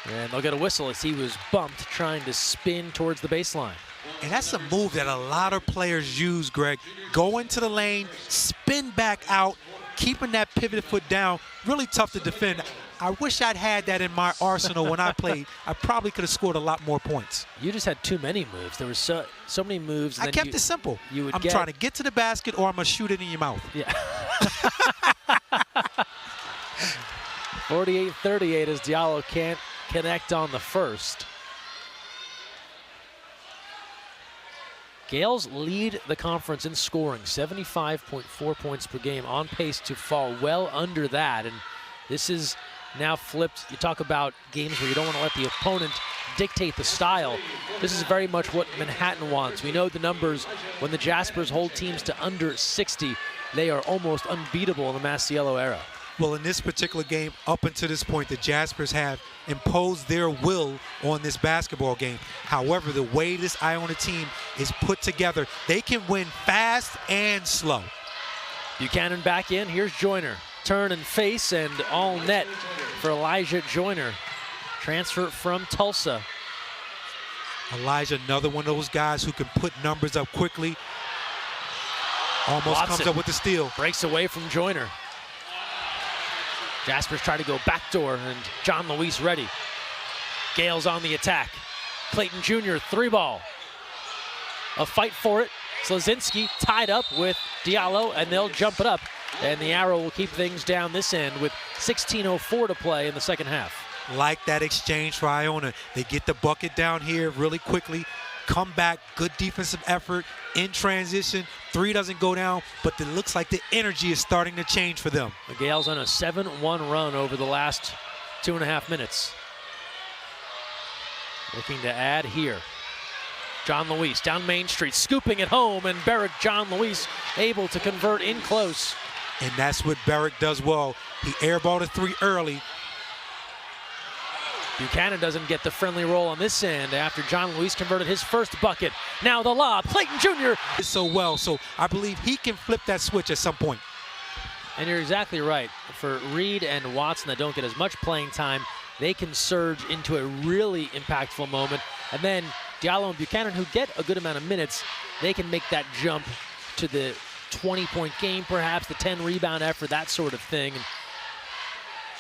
And they'll get a whistle as he was bumped trying to spin towards the baseline. And that's a move that a lot of players use, Greg. Go into the lane, spin back out, keeping that pivot foot down. Really tough to defend. I wish I'd had that in my arsenal when I played. I probably could have scored a lot more points. You just had too many moves. There were so many moves. I kept it simple. I'm trying to get to the basket or I'm going to shoot it in your mouth. Yeah. 48-38 as Diallo can't connect on the first. Gales lead the conference in scoring, 75.4 points per game, on pace to fall well under that. And this is now flipped. You talk about games where you don't want to let the opponent dictate the style. This is very much what Manhattan wants. We know the numbers. When the Jaspers hold teams to under 60, they are almost unbeatable in the Masiello era. Well, in this particular game, up until this point, the Jaspers have imposed their will on this basketball game. However, the way this Iona team is put together, they can win fast and slow. Buchanan back in. Here's Joyner. Turn and face, and all net for Elijah Joyner. Transfer from Tulsa. Elijah, another one of those guys who can put numbers up quickly. Almost Watson comes up with the steal. Breaks away from Joyner. Jaspers try to go backdoor, and John Luis ready. Gales on the attack. Clayton Jr. 3-ball. A fight for it. Slazinski tied up with Diallo, and they'll jump it up. And the arrow will keep things down this end with 16:04 to play in the second half. Like that exchange for Iona. They get the bucket down here really quickly. Come back, good defensive effort in transition. 3 doesn't go down, but it looks like the energy is starting to change for them. The Gales on a 7-1 run over the last 2.5 minutes. Looking to add here. John Luis down Main Street, scooping it home, and Barrick John Luis able to convert in close. And that's what Barrick does well. He airballed a 3 early. Buchanan doesn't get the friendly roll on this end after John Luis converted his first bucket. Now the lob, Clayton Jr. So well, so I believe he can flip that switch at some point. And you're exactly right. For Reed and Watson that don't get as much playing time, they can surge into a really impactful moment. And then Diallo and Buchanan, who get a good amount of minutes, they can make that jump to the 20-point game perhaps, the 10-rebound effort, that sort of thing. And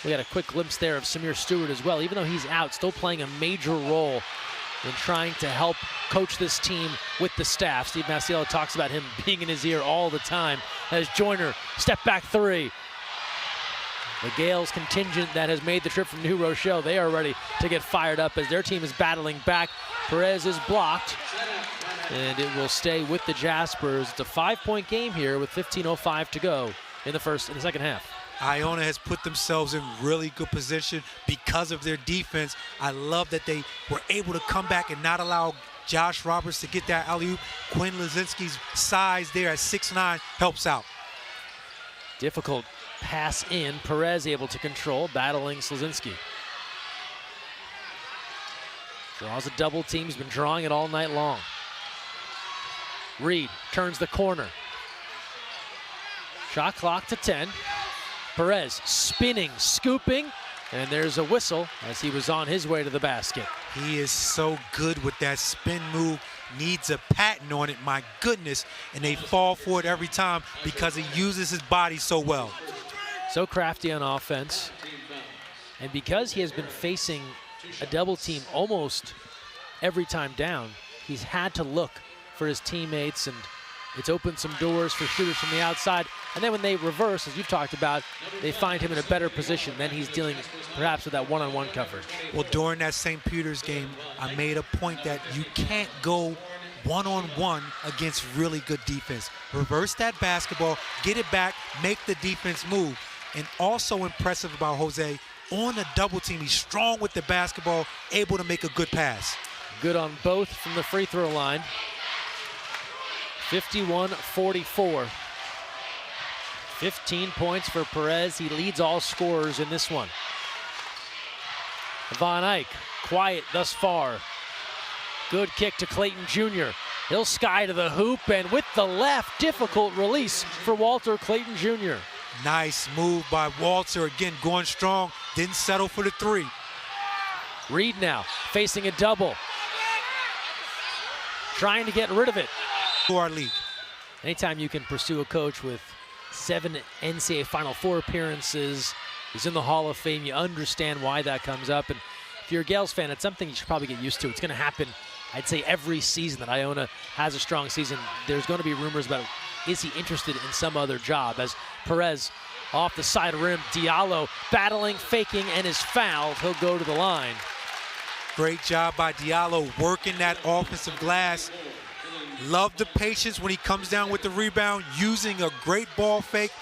we got a quick glimpse there of Samir Stewart as well. Even though he's out, still playing a major role in trying to help coach this team with the staff. Steve Masiello talks about him being in his ear all the time. As Joyner, step back 3. The Gales contingent that has made the trip from New Rochelle, they are ready to get fired up as their team is battling back. Perez is blocked, and it will stay with the Jaspers. It's a 5-point game here with 15:05 to go in the second half. Iona has put themselves in really good position because of their defense. I love that they were able to come back and not allow Josh Roberts to get that alley-oop. Quinn Lazinski's size there at 6'9" helps out. Difficult pass in. Perez able to control, battling Slazinski. Draws a double team. He's been drawing it all night long. Reed turns the corner. Shot clock to 10. Perez spinning, scooping, and there's a whistle as he was on his way to the basket. He is so good with that spin move, needs a patent on it, my goodness, and they fall for it every time because he uses his body so well. So crafty on offense, and because he has been facing a double team almost every time down, he's had to look for his teammates, and it's opened some doors for shooters from the outside. And then when they reverse, as you've talked about, they find him in a better position. Then he's dealing perhaps with that one-on-one coverage. Well, during that St. Peter's game, I made a point that you can't go one-on-one against really good defense. Reverse that basketball, get it back, make the defense move. And also impressive about Jose, on the double team, he's strong with the basketball, able to make a good pass. Good on both from the free throw line. 51-44. 15 points for Perez. He leads all scorers in this one. Von Eyck, quiet thus far. Good kick to Clayton Jr. He'll sky to the hoop, and with the left, difficult release for Walter Clayton Jr. Nice move by Walter, again going strong, didn't settle for the 3. Reed now facing a double. Trying to get rid of it. To our league. Anytime you can pursue a coach with 7 NCAA Final Four appearances, he's in the Hall of Fame, you understand why that comes up. And if you're a Gales fan, it's something you should probably get used to. It's going to happen, I'd say, every season that Iona has a strong season. There's going to be rumors about, is he interested in some other job? As Perez off the side rim, Diallo battling, faking, and is fouled. He'll go to the line. Great job by Diallo working that offensive glass. Love the patience when he comes down with the rebound, using a great ball fake.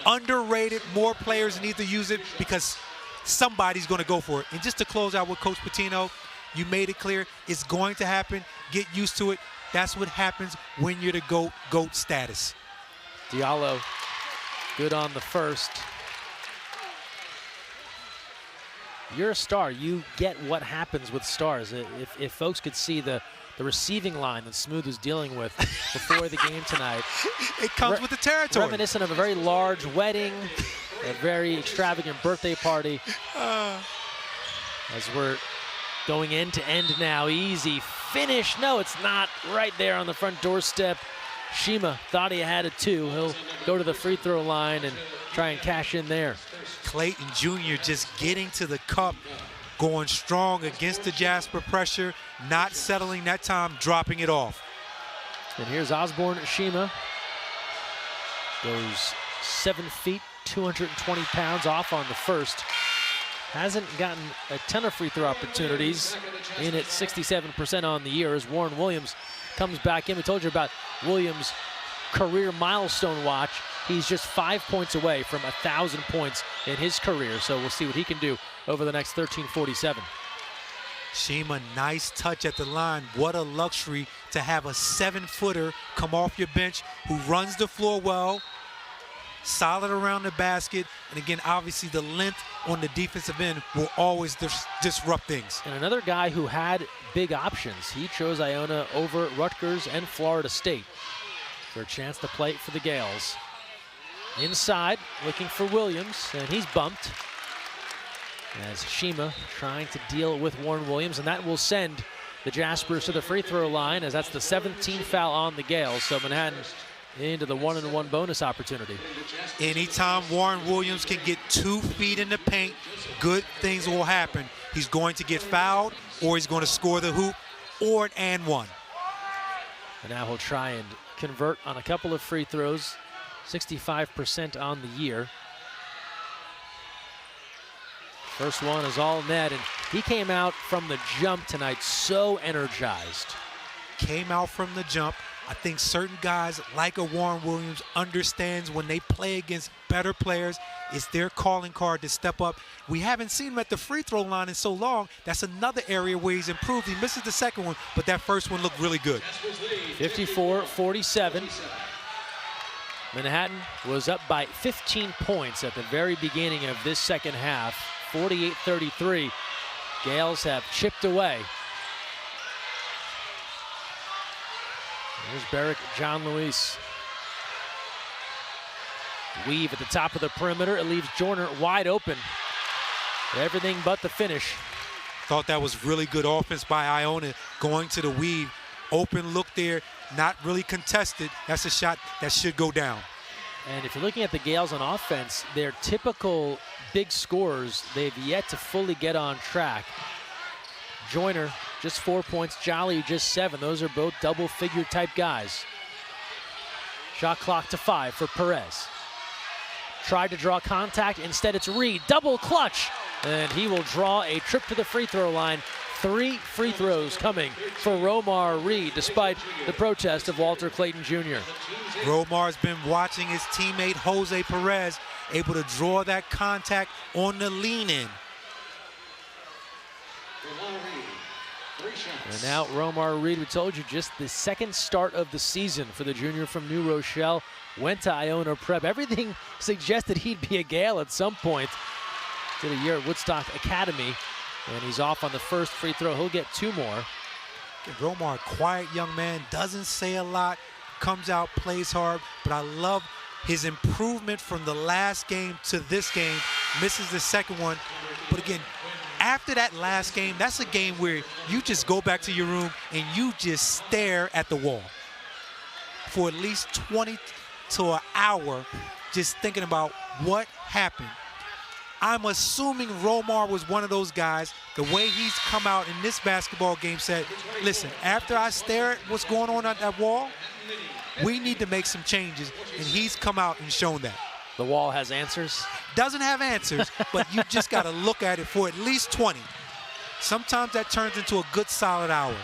Underrated, more players need to use it because somebody's going to go for it. And just to close out with Coach Pitino, You made it clear it's going to happen. Get used to it. That's what happens when you're the GOAT status. Diallo, good on the first. You're a star. You get what happens with stars. If folks could see the receiving line that Smooth was dealing with before the game tonight. It comes with the territory. Reminiscent of a very large wedding, a very extravagant birthday party. As we're going end to end now. Easy finish. No, it's not. Right there on the front doorstep. Shima thought he had a two. He'll go to the free throw line and try and cash in there. Clayton Jr. just getting to the cup, going strong against the Jasper pressure, not settling that time, dropping it off. And here's Osborne Shima. Goes 7 feet, 220 pounds off on the first. Hasn't gotten a ton of free throw opportunities, in at 67% on the year as Warren Williams comes back in. We told you about Williams' career milestone watch. He's just 5 points away from 1,000 points in his career, so we'll see what he can do over the next 13:47. Shima, nice touch at the line. What a luxury to have a 7-footer come off your bench who runs the floor well, solid around the basket, and again, obviously the length on the defensive end will always disrupt things. And another guy who had big options. He chose Iona over Rutgers and Florida State for a chance to play for the Gales. Inside, looking for Williams, and he's bumped. As Shima trying to deal with Warren Williams, and that will send the Jaspers to the free throw line, as that's the 17th foul on the Gales. So Manhattan into the 1-and-1 bonus opportunity. Anytime Warren Williams can get 2 feet in the paint, good things will happen. He's going to get fouled, or he's going to score the hoop, or an and one. And now he'll try and convert on a couple of free throws, 65% on the year. First one is all net, and he came out from the jump tonight so energized. Came out from the jump. I think certain guys like a Warren Williams understands when they play against better players, it's their calling card to step up. We haven't seen him at the free throw line in so long. That's another area where he's improved. He misses the second one, but that first one looked really good. 54-47. Manhattan was up by 15 points at the very beginning of this second half. 48-33. Gales have chipped away. Here's Barrick John Luis. Weave at the top of the perimeter. It leaves Joyner wide open. Everything but the finish. Thought that was really good offense by Iona, going to the weave. Open look there, not really contested. That's a shot that should go down. And if you're looking at the Gales on offense, their typical big scorers, they've yet to fully get on track. Joyner, just 4 points. Jolly, just 7. Those are both double-figure type guys. Shot clock to 5 for Perez. Tried to draw contact. Instead, it's Reed. Double clutch. And he will draw a trip to the free throw line. 3 free throws coming for Romar Reed, despite the protest of Walter Clayton Jr. Romar's been watching his teammate Jose Perez, able to draw that contact on the lean-in. And now Romar Reed, we told you, just the second start of the season for the junior from New Rochelle. Went to Iona Prep. Everything suggested he'd be a Gale at some point. Did a year at Woodstock Academy, and he's off on the first free throw. He'll get 2 more. Romar, quiet young man, doesn't say a lot, comes out, plays hard, but I love his improvement from the last game to this game. Misses the second one, but again, after that last game, that's a game where you just go back to your room and you just stare at the wall for at least 20 to an hour, just thinking about what happened. I'm assuming Romar was one of those guys, the way he's come out in this basketball game, said, listen, after I stare at what's going on that wall, we need to make some changes, and he's come out and shown that. The wall has answers? Doesn't have answers, but you just got to look at it for at least 20. Sometimes that turns into a good solid hour.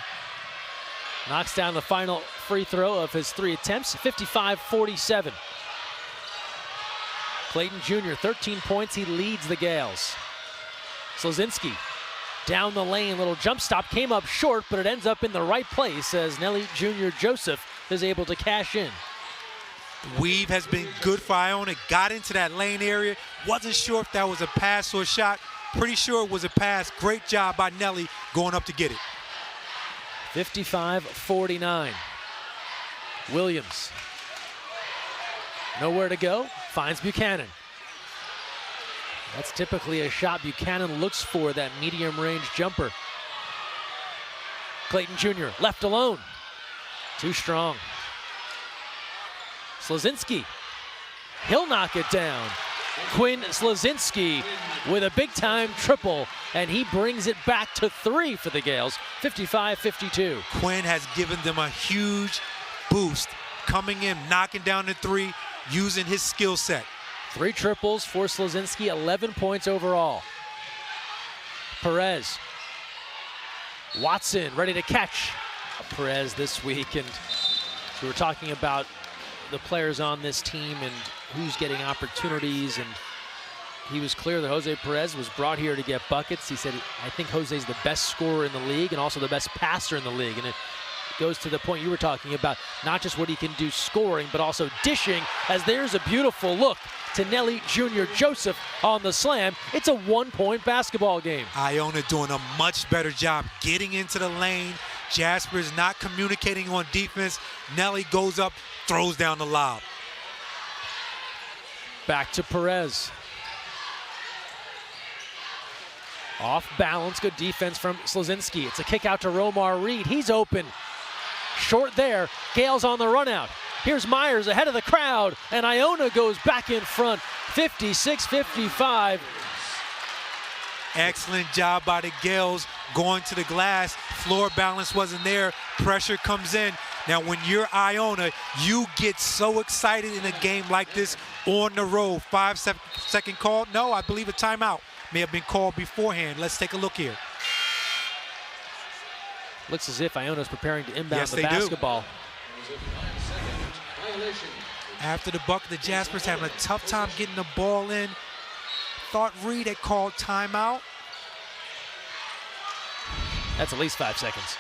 Knocks down the final free throw of his 3 attempts, 55-47. Clayton Jr., 13 points, he leads the Gales. Slozinski Down the lane, little jump stop, came up short, but it ends up in the right place as Nelly Jr. Joseph is able to cash in. Weave has been good for Iona. Got into that lane area. Wasn't sure if that was a pass or a shot. Pretty sure it was a pass. Great job by Nelly going up to get it. 55-49. Williams. Nowhere to go. Finds Buchanan. That's typically a shot Buchanan looks for, that medium range jumper. Clayton Jr. left alone. Too strong. Slazinski. He'll knock it down. Quinn Slazinski with a big-time triple, and he brings it back to 3 for the Gales, 55-52. Quinn has given them a huge boost, coming in, knocking down the 3, using his skill set. 3 triples for Slazinski, 11 points overall. Perez. Watson ready to catch. Perez this week, and we were talking about the players on this team and who's getting opportunities, and he was clear that Jose Perez was brought here to get buckets. He said, I think Jose's the best scorer in the league and also the best passer in the league. And it goes to the point you were talking about, not just what he can do scoring, but also dishing, as there's a beautiful look to Nelly Jr. Joseph on the slam. It's a 1-point basketball game. Iona doing a much better job getting into the lane. Jasper's not communicating on defense. Nelly goes up, throws down the lob. Back to Perez. Off balance, good defense from Slazinski. It's a kick out to Romar Reed. He's open. Short there. Gales on the run out. Here's Myers ahead of the crowd, and Iona goes back in front, 56-55. Excellent job by the Gales going to the glass. Floor balance wasn't there. Pressure comes in. Now, when you're Iona, you get so excited in a game like this on the road. 5-second call. No, I believe a timeout may have been called beforehand. Let's take a look here. Looks as if Iona's preparing to inbound Yes, the they basketball. Do. After the bucket, the Jaspers having a tough time getting the ball in. Thought Reed had called timeout. That's at least 5 seconds.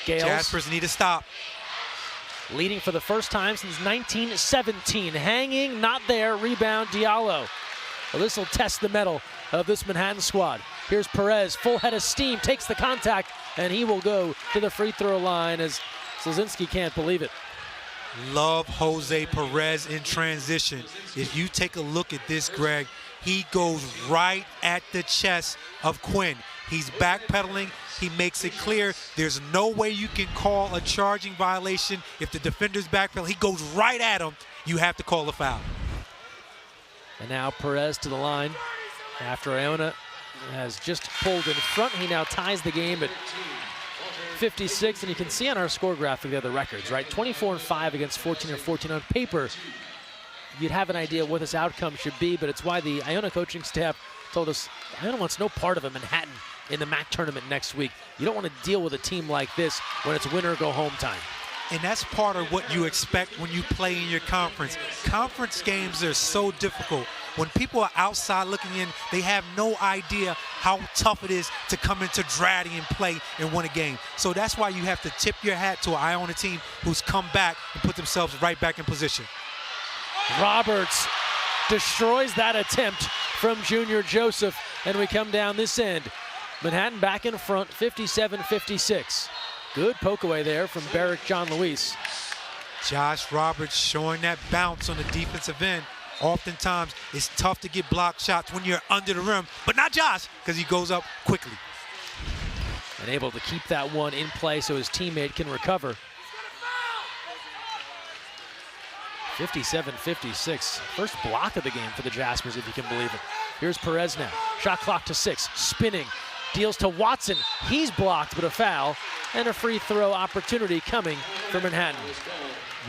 Gales Jaspers need to stop. leading for the first time since 1917. Hanging, not there, rebound Diallo. Well, this will test the mettle of this Manhattan squad. Here's Perez, full head of steam, takes the contact, and he will go to the free throw line as Slazinski can't believe it. Love Jose Perez in transition. If you take a look at this, Greg, he goes right at the chest of Quinn. He's backpedaling. He makes it clear there's no way you can call a charging violation if the defender's backpedaling. He goes right at him. You have to call a foul. And now Perez to the line after Iona has just pulled in front. He now ties the game at 56, and you can see on our score graphic there the records, right? 24-5 against 14-14 on paper. You'd have an idea what this outcome should be, but it's why the Iona coaching staff told us Iona wants no part of a Manhattan in the MAC tournament next week. You don't want to deal with a team like this when it's win or go home time. And that's part of what you expect when you play in your conference. Conference games are so difficult. When people are outside looking in, they have no idea how tough it is to come into Draddy and play and win a game. So that's why you have to tip your hat to an Iona team who's come back and put themselves right back in position. Roberts Destroys that attempt from Junior Joseph, and we come down this end. Manhattan back in front, 57-56. Good poke away there from Barrick John Luis. Josh Roberts showing that bounce on the defensive end. Oftentimes, it's tough to get block shots when you're under the rim, but not Josh, because he goes up quickly. And able to keep that one in play so his teammate can recover. 57-56. First block of the game for the Jaspers, if you can believe it. Here's Perez now. Shot clock to 6. Spinning. Deals to Watson. He's blocked, but a foul. And a free throw opportunity coming for Manhattan.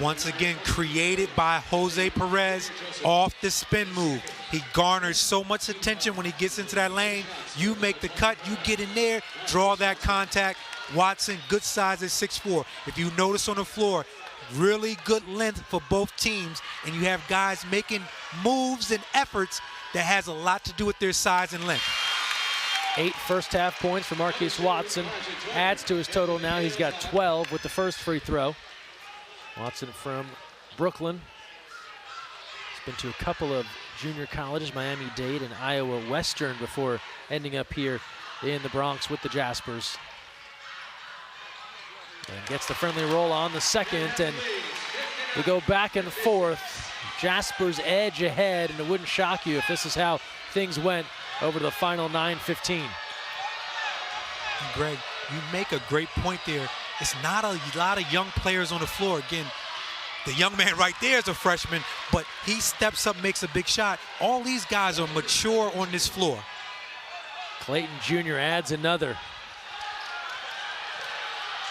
Once again, created by Jose Perez off the spin move. He garners so much attention when he gets into that lane. You make the cut, you get in there, draw that contact. Watson, good size at 6'4". If you notice on the floor, really good length for both teams, and you have guys making moves and efforts that has a lot to do with their size and length. 8 first-half points for Marquis Watson. Adds to his total now. He's got 12 with the first free throw. Watson from Brooklyn. He's been to a couple of junior colleges, Miami-Dade and Iowa Western, before ending up here in the Bronx with the Jaspers. And gets the friendly roll on the second, and we go back and forth. Jaspers edge ahead, and it wouldn't shock you if this is how things went over the final 9:15. Greg, you make a great point there. It's not a lot of young players on the floor. Again, the young man right there is a freshman, but he steps up, makes a big shot. All these guys are mature on this floor. Clayton Jr. adds another.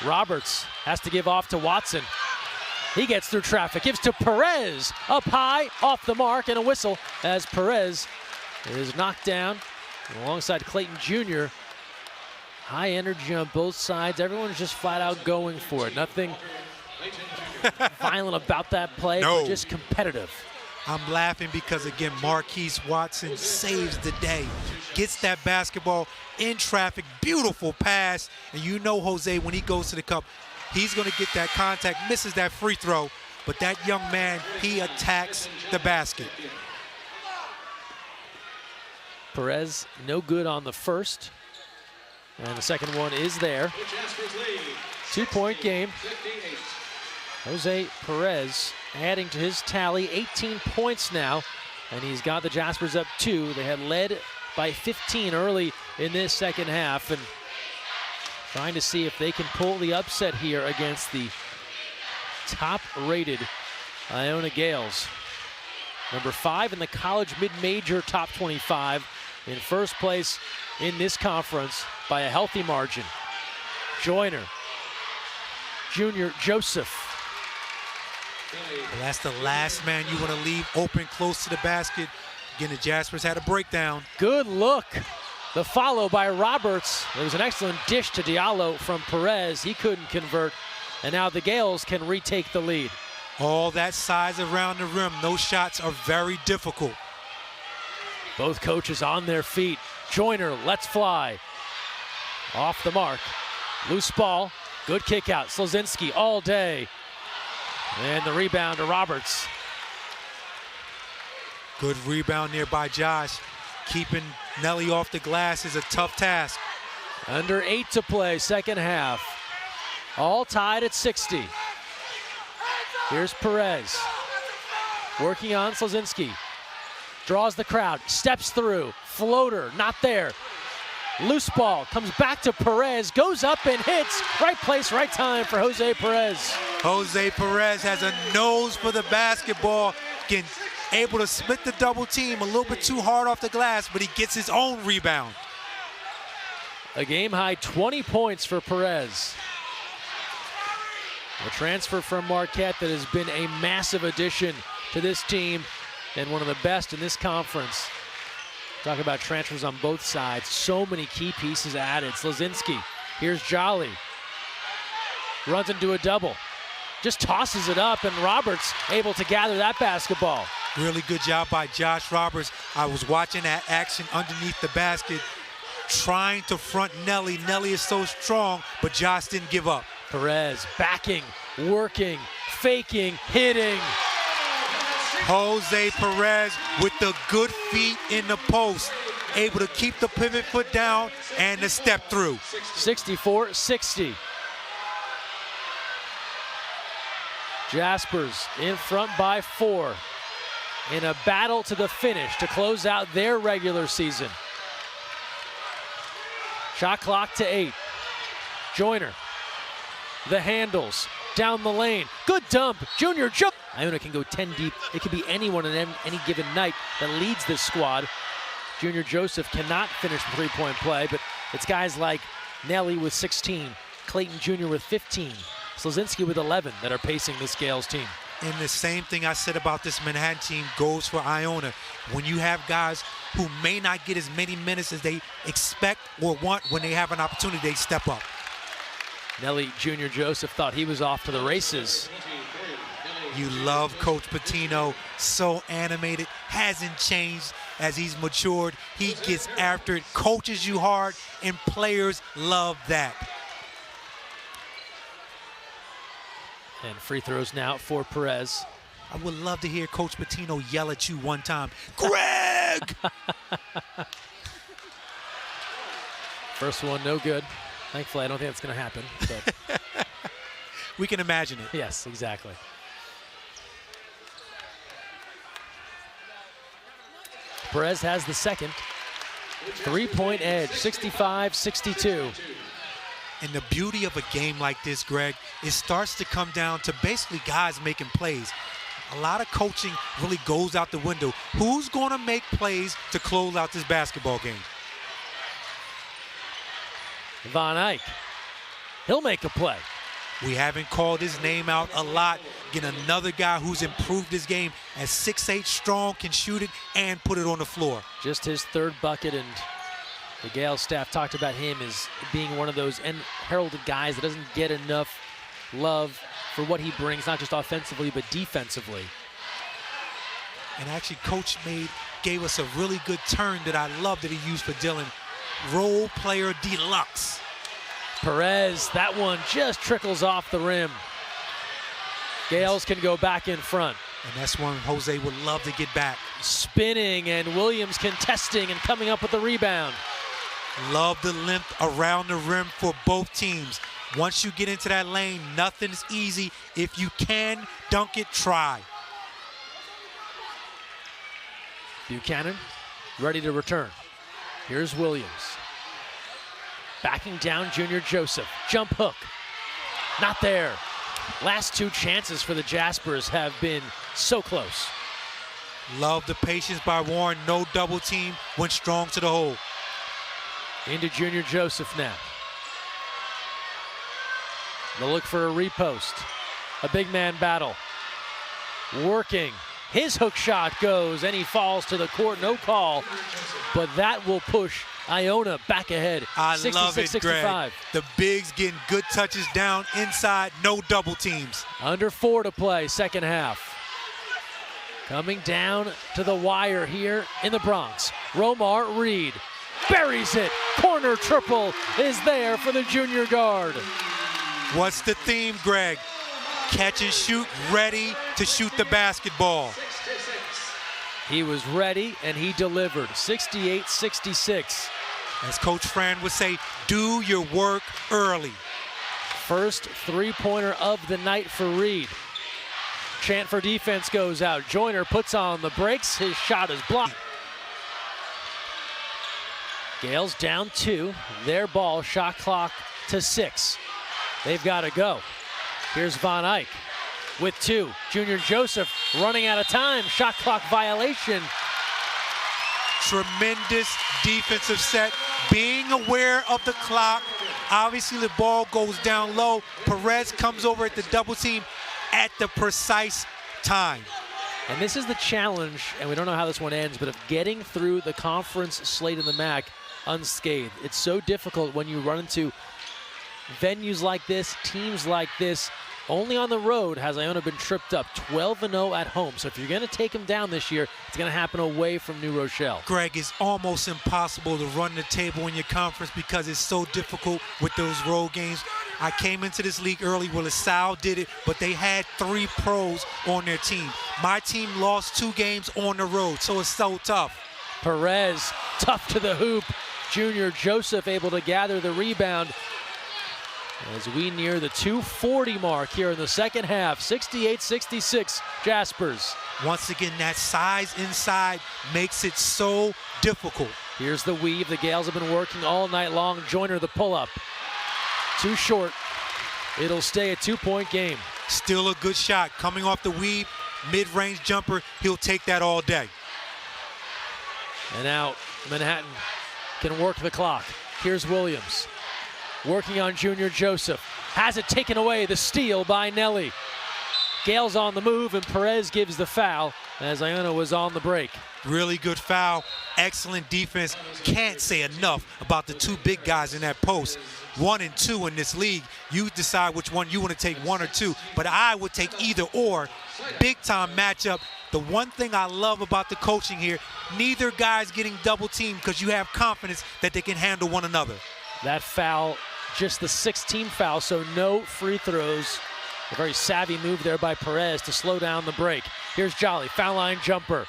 Roberts has to give off to Watson. He gets through traffic, gives to Perez. Up high, off the mark, and a whistle as Perez is knocked down alongside Clayton Jr. High energy on both sides. Everyone's just flat out going for it. Nothing violent about that play, no. but just competitive. I'm laughing because, again, Marquis Watson saves the day. Gets that basketball in traffic, beautiful pass. And you know, Jose, when he goes to the cup, he's going to get that contact, misses that free throw. But that young man, he attacks the basket. Perez, no good on the first. And the second one is there. 2-point game. Jose Perez adding to his tally, 18 points now, and he's got the Jaspers up 2. They had led by 15 early in this second half, and trying to see if they can pull the upset here against the top-rated Iona Gales. Number 5 in the college mid-major top 25, in first place in this conference by a healthy margin. Joyner, Junior Joseph. Well, that's the last man you want to leave open close to the basket. Again, the Jaspers had a breakdown. Good look. The follow by Roberts. It was an excellent dish to Diallo from Perez. He couldn't convert, and now the Gales can retake the lead. All that size around the rim. Those shots are very difficult. Both coaches on their feet. Joyner lets fly. Off the mark. Loose ball. Good kick out. Slozinski all day. And the rebound to Roberts. Good rebound there by Josh. Keeping Nelly off the glass is a tough task. Under 8 to play, second half. All tied at 60. Here's Perez. Working on Slozinski. Draws the crowd, steps through. Floater, not there. Loose ball, comes back to Perez, goes up and hits. Right place, right time for Jose Perez. Jose Perez has a nose for the basketball. Again, able to split the double team a little bit too hard off the glass, but he gets his own rebound. A game high 20 points for Perez. A transfer from Marquette that has been a massive addition to this team and one of the best in this conference. Talk about transfers on both sides. So many key pieces added. Slozinski, here's Jolly. Runs into a double. Just tosses it up, and Roberts able to gather that basketball. Really good job by Josh Roberts. I was watching that action underneath the basket, trying to front Nelly. Nelly is so strong, but Josh didn't give up. Perez backing, working, faking, hitting. Jose Perez with the good feet in the post, able to keep the pivot foot down and the step through. 64-60. Jaspers in front by 4 in a battle to the finish to close out their regular season. Shot clock to 8. Joyner, the handles, down the lane. Good dump, Junior jump. Iona can go 10 deep. It could be anyone on any given night that leads this squad. Junior Joseph cannot finish the three-point play, but it's guys like Nelly with 16, Clayton Jr. with 15, Slozinski with 11 that are pacing this Gales team. And the same thing I said about this Manhattan team goes for Iona. When you have guys who may not get as many minutes as they expect or want, when they have an opportunity, they step up. Nelly Junior Joseph thought he was off to the races. You love Coach Pitino, so animated, hasn't changed as he's matured. He gets after it, coaches you hard, and players love that. And free throws now for Perez. I would love to hear Coach Pitino yell at you one time, Greg! First one, no good. Thankfully, I don't think that's going to happen. But We can imagine it. yes, exactly. Perez has the second. Three-point edge, 65-62. And the beauty of a game like this, Greg, it starts to come down to basically guys making plays. A lot of coaching really goes out the window. Who's going to make plays to close out this basketball game? Von Eyck, he'll make a play. We haven't called his name out a lot. Get another guy who's improved his game as 6'8", strong, can shoot it and put it on the floor. Just his third bucket, and the Gale staff talked about him as being one of those heralded guys that doesn't get enough love for what he brings, not just offensively, but defensively. And actually, Coach gave us a really good term that I love that he used for Dylan, role player deluxe. Perez, that one just trickles off the rim. Gales can go back in front. And that's one Jose would love to get back. Spinning, and Williams contesting and coming up with the rebound. Love the length around the rim for both teams. Once you get into that lane, nothing's easy. If you can dunk it, try. Buchanan ready to return. Here's Williams. Backing down Junior Joseph. Jump hook. Not there. Last two chances for the Jaspers have been so close. Love the patience by Warren. No double team. Went strong to the hole. Into Junior Joseph now. They'll look for a repost. A big man battle. Working. His hook shot goes, and he falls to the court. No call, but that will push Iona back ahead. I love it, Greg. The bigs getting good touches down inside, no double teams. Under 4 to play, second half. Coming down to the wire here in the Bronx. Romar Reed buries it. Corner triple is there for the junior guard. What's the theme, Greg? Catch and shoot, ready to shoot the basketball. He was ready and he delivered. 68-66. As Coach Fran would say, do your work early. First three-pointer of the night for Reed. Chant for defense goes out. Joyner puts on the brakes. His shot is blocked. Gales down 2. Their ball, shot clock to 6. They've got to go. Here's Von Eyck with 2. Junior Joseph running out of time. Shot clock violation. Tremendous defensive set. Being aware of the clock. Obviously, the ball goes down low. Perez comes over at the double team at the precise time. And this is the challenge, and we don't know how this one ends, but of getting through the conference slate in the MAC unscathed. It's so difficult when you run into venues like this, teams like this. Only on the road has Iona been tripped up, 12-0 at home. So if you're going to take them down this year, it's going to happen away from New Rochelle. Greg, it's almost impossible to run the table in your conference because it's so difficult with those road games. I came into this league early. Well, LaSalle did it, but they had 3 pros on their team. My team lost 2 games on the road, so it's so tough. Perez, tough to the hoop. Junior Joseph able to gather the rebound. As we near the 2:40 mark here in the second half, 68-66 Jaspers. Once again, that size inside makes it so difficult. Here's the weave. The Gales have been working all night long. Joyner the pull-up. Too short. It'll stay a 2-point game. Still a good shot. Coming off the weave, mid-range jumper, he'll take that all day. And now Manhattan can work the clock. Here's Williams. Working on Junior Joseph. Has it taken away, the steal by Nelly. Gales on the move, and Perez gives the foul as Iona was on the break. Really good foul. Excellent defense. Can't say enough about the 2 big guys in that post. 1 and 2 in this league. You decide which one you want to take, 1 or 2. But I would take either or big-time matchup. The one thing I love about the coaching here, neither guy's getting double-teamed because you have confidence that they can handle one another. That foul, just the 16th foul, so no free throws. A very savvy move there by Perez to slow down the break. Here's Jolly, foul line jumper.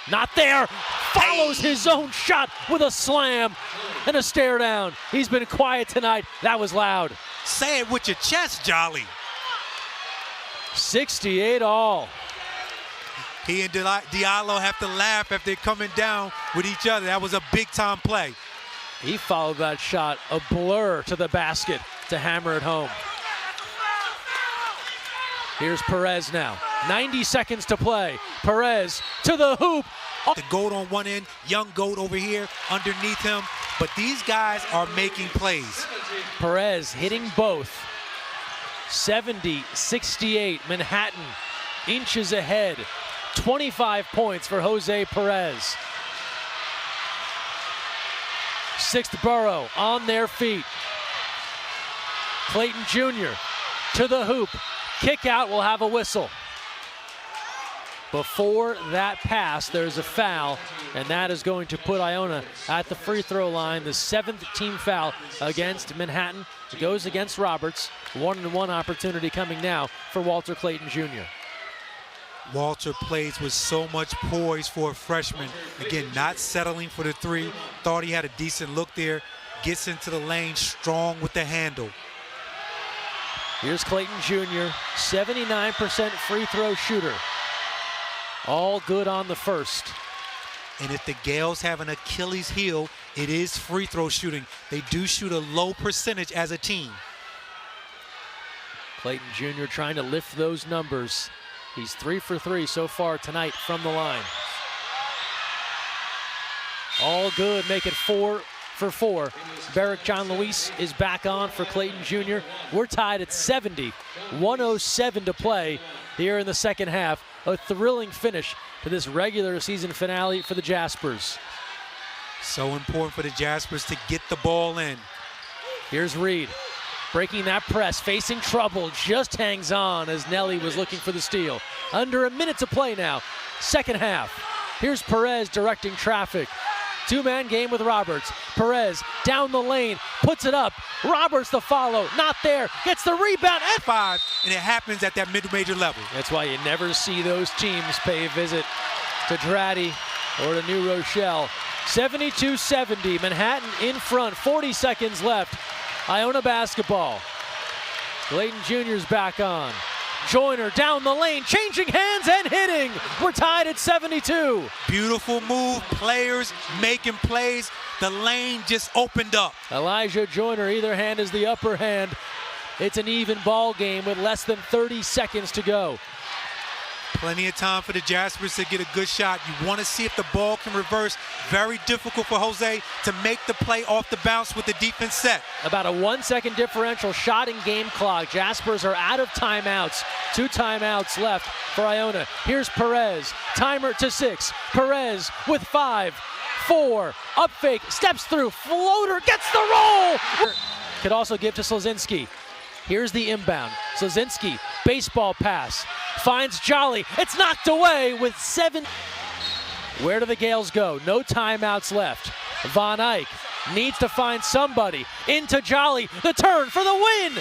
Not there, follows his own shot with a slam and a stare down. He's been quiet tonight, that was loud. Say it with your chest, Jolly. 68 all. He and Diallo have to laugh after they're coming down with each other. That was a big-time play. He followed that shot, a blur to the basket to hammer it home. Here's Perez now. 90 seconds to play. Perez to the hoop. The GOAT on one end, young GOAT over here underneath him. But these guys are making plays. Perez hitting both. 70-68, Manhattan inches ahead. 25 points for Jose Perez. Sixth Borough on their feet. Clayton Jr. to the hoop. Kick out will have a whistle. Before that pass, there's a foul, and that is going to put Iona at the free throw line. The 7th team foul against Manhattan. It goes against Roberts. 1-on-1 opportunity coming now for Walter Clayton Jr. Walter plays with so much poise for a freshman. Again, not settling for the three. Thought he had a decent look there. Gets into the lane strong with the handle. Here's Clayton Jr., 79% free throw shooter. All good on the first. And if the Gales have an Achilles heel, it is free throw shooting. They do shoot a low percentage as a team. Clayton Jr. trying to lift those numbers. He's 3 for 3 so far tonight from the line. All good, make it 4 for 4. Barrick John Luis is back on for Clayton Jr. We're tied at 70. 1:07 to play here in the second half. A thrilling finish to this regular season finale for the Jaspers. So important for the Jaspers to get the ball in. Here's Reed, breaking that press, facing trouble, just hangs on as Nelly was looking for the steal. Under a minute to play now, second half. Here's Perez directing traffic. Two-man game with Roberts. Perez down the lane, puts it up. Roberts the follow, not there. Gets the rebound and 5, and it happens at that mid-major level. That's why you never see those teams pay a visit to Draddy or to New Rochelle. 72-70, Manhattan in front, 40 seconds left. Iona basketball. Clayton Jr.'s back on. Joyner down the lane, changing hands and hitting. We're tied at 72. Beautiful move, players making plays. The lane just opened up. Elijah Joyner, either hand is the upper hand. It's an even ball game with less than 30 seconds to go. Plenty of time for the Jaspers to get a good shot. You want to see if the ball can reverse. Very difficult for Jose to make the play off the bounce with the defense set. About a 1-second differential, shot in game clock. Jaspers are out of timeouts. 2 timeouts left for Iona. Here's Perez, timer to 6. Perez with 5, 4, up fake, steps through, floater, gets the roll! Could also give to Slazinski. Here's the inbound. Slazinski, baseball pass, finds Jolly. It's knocked away with 7. Where do the Gales go? No timeouts left. Von Eyck needs to find somebody. Into Jolly, the turn for the win!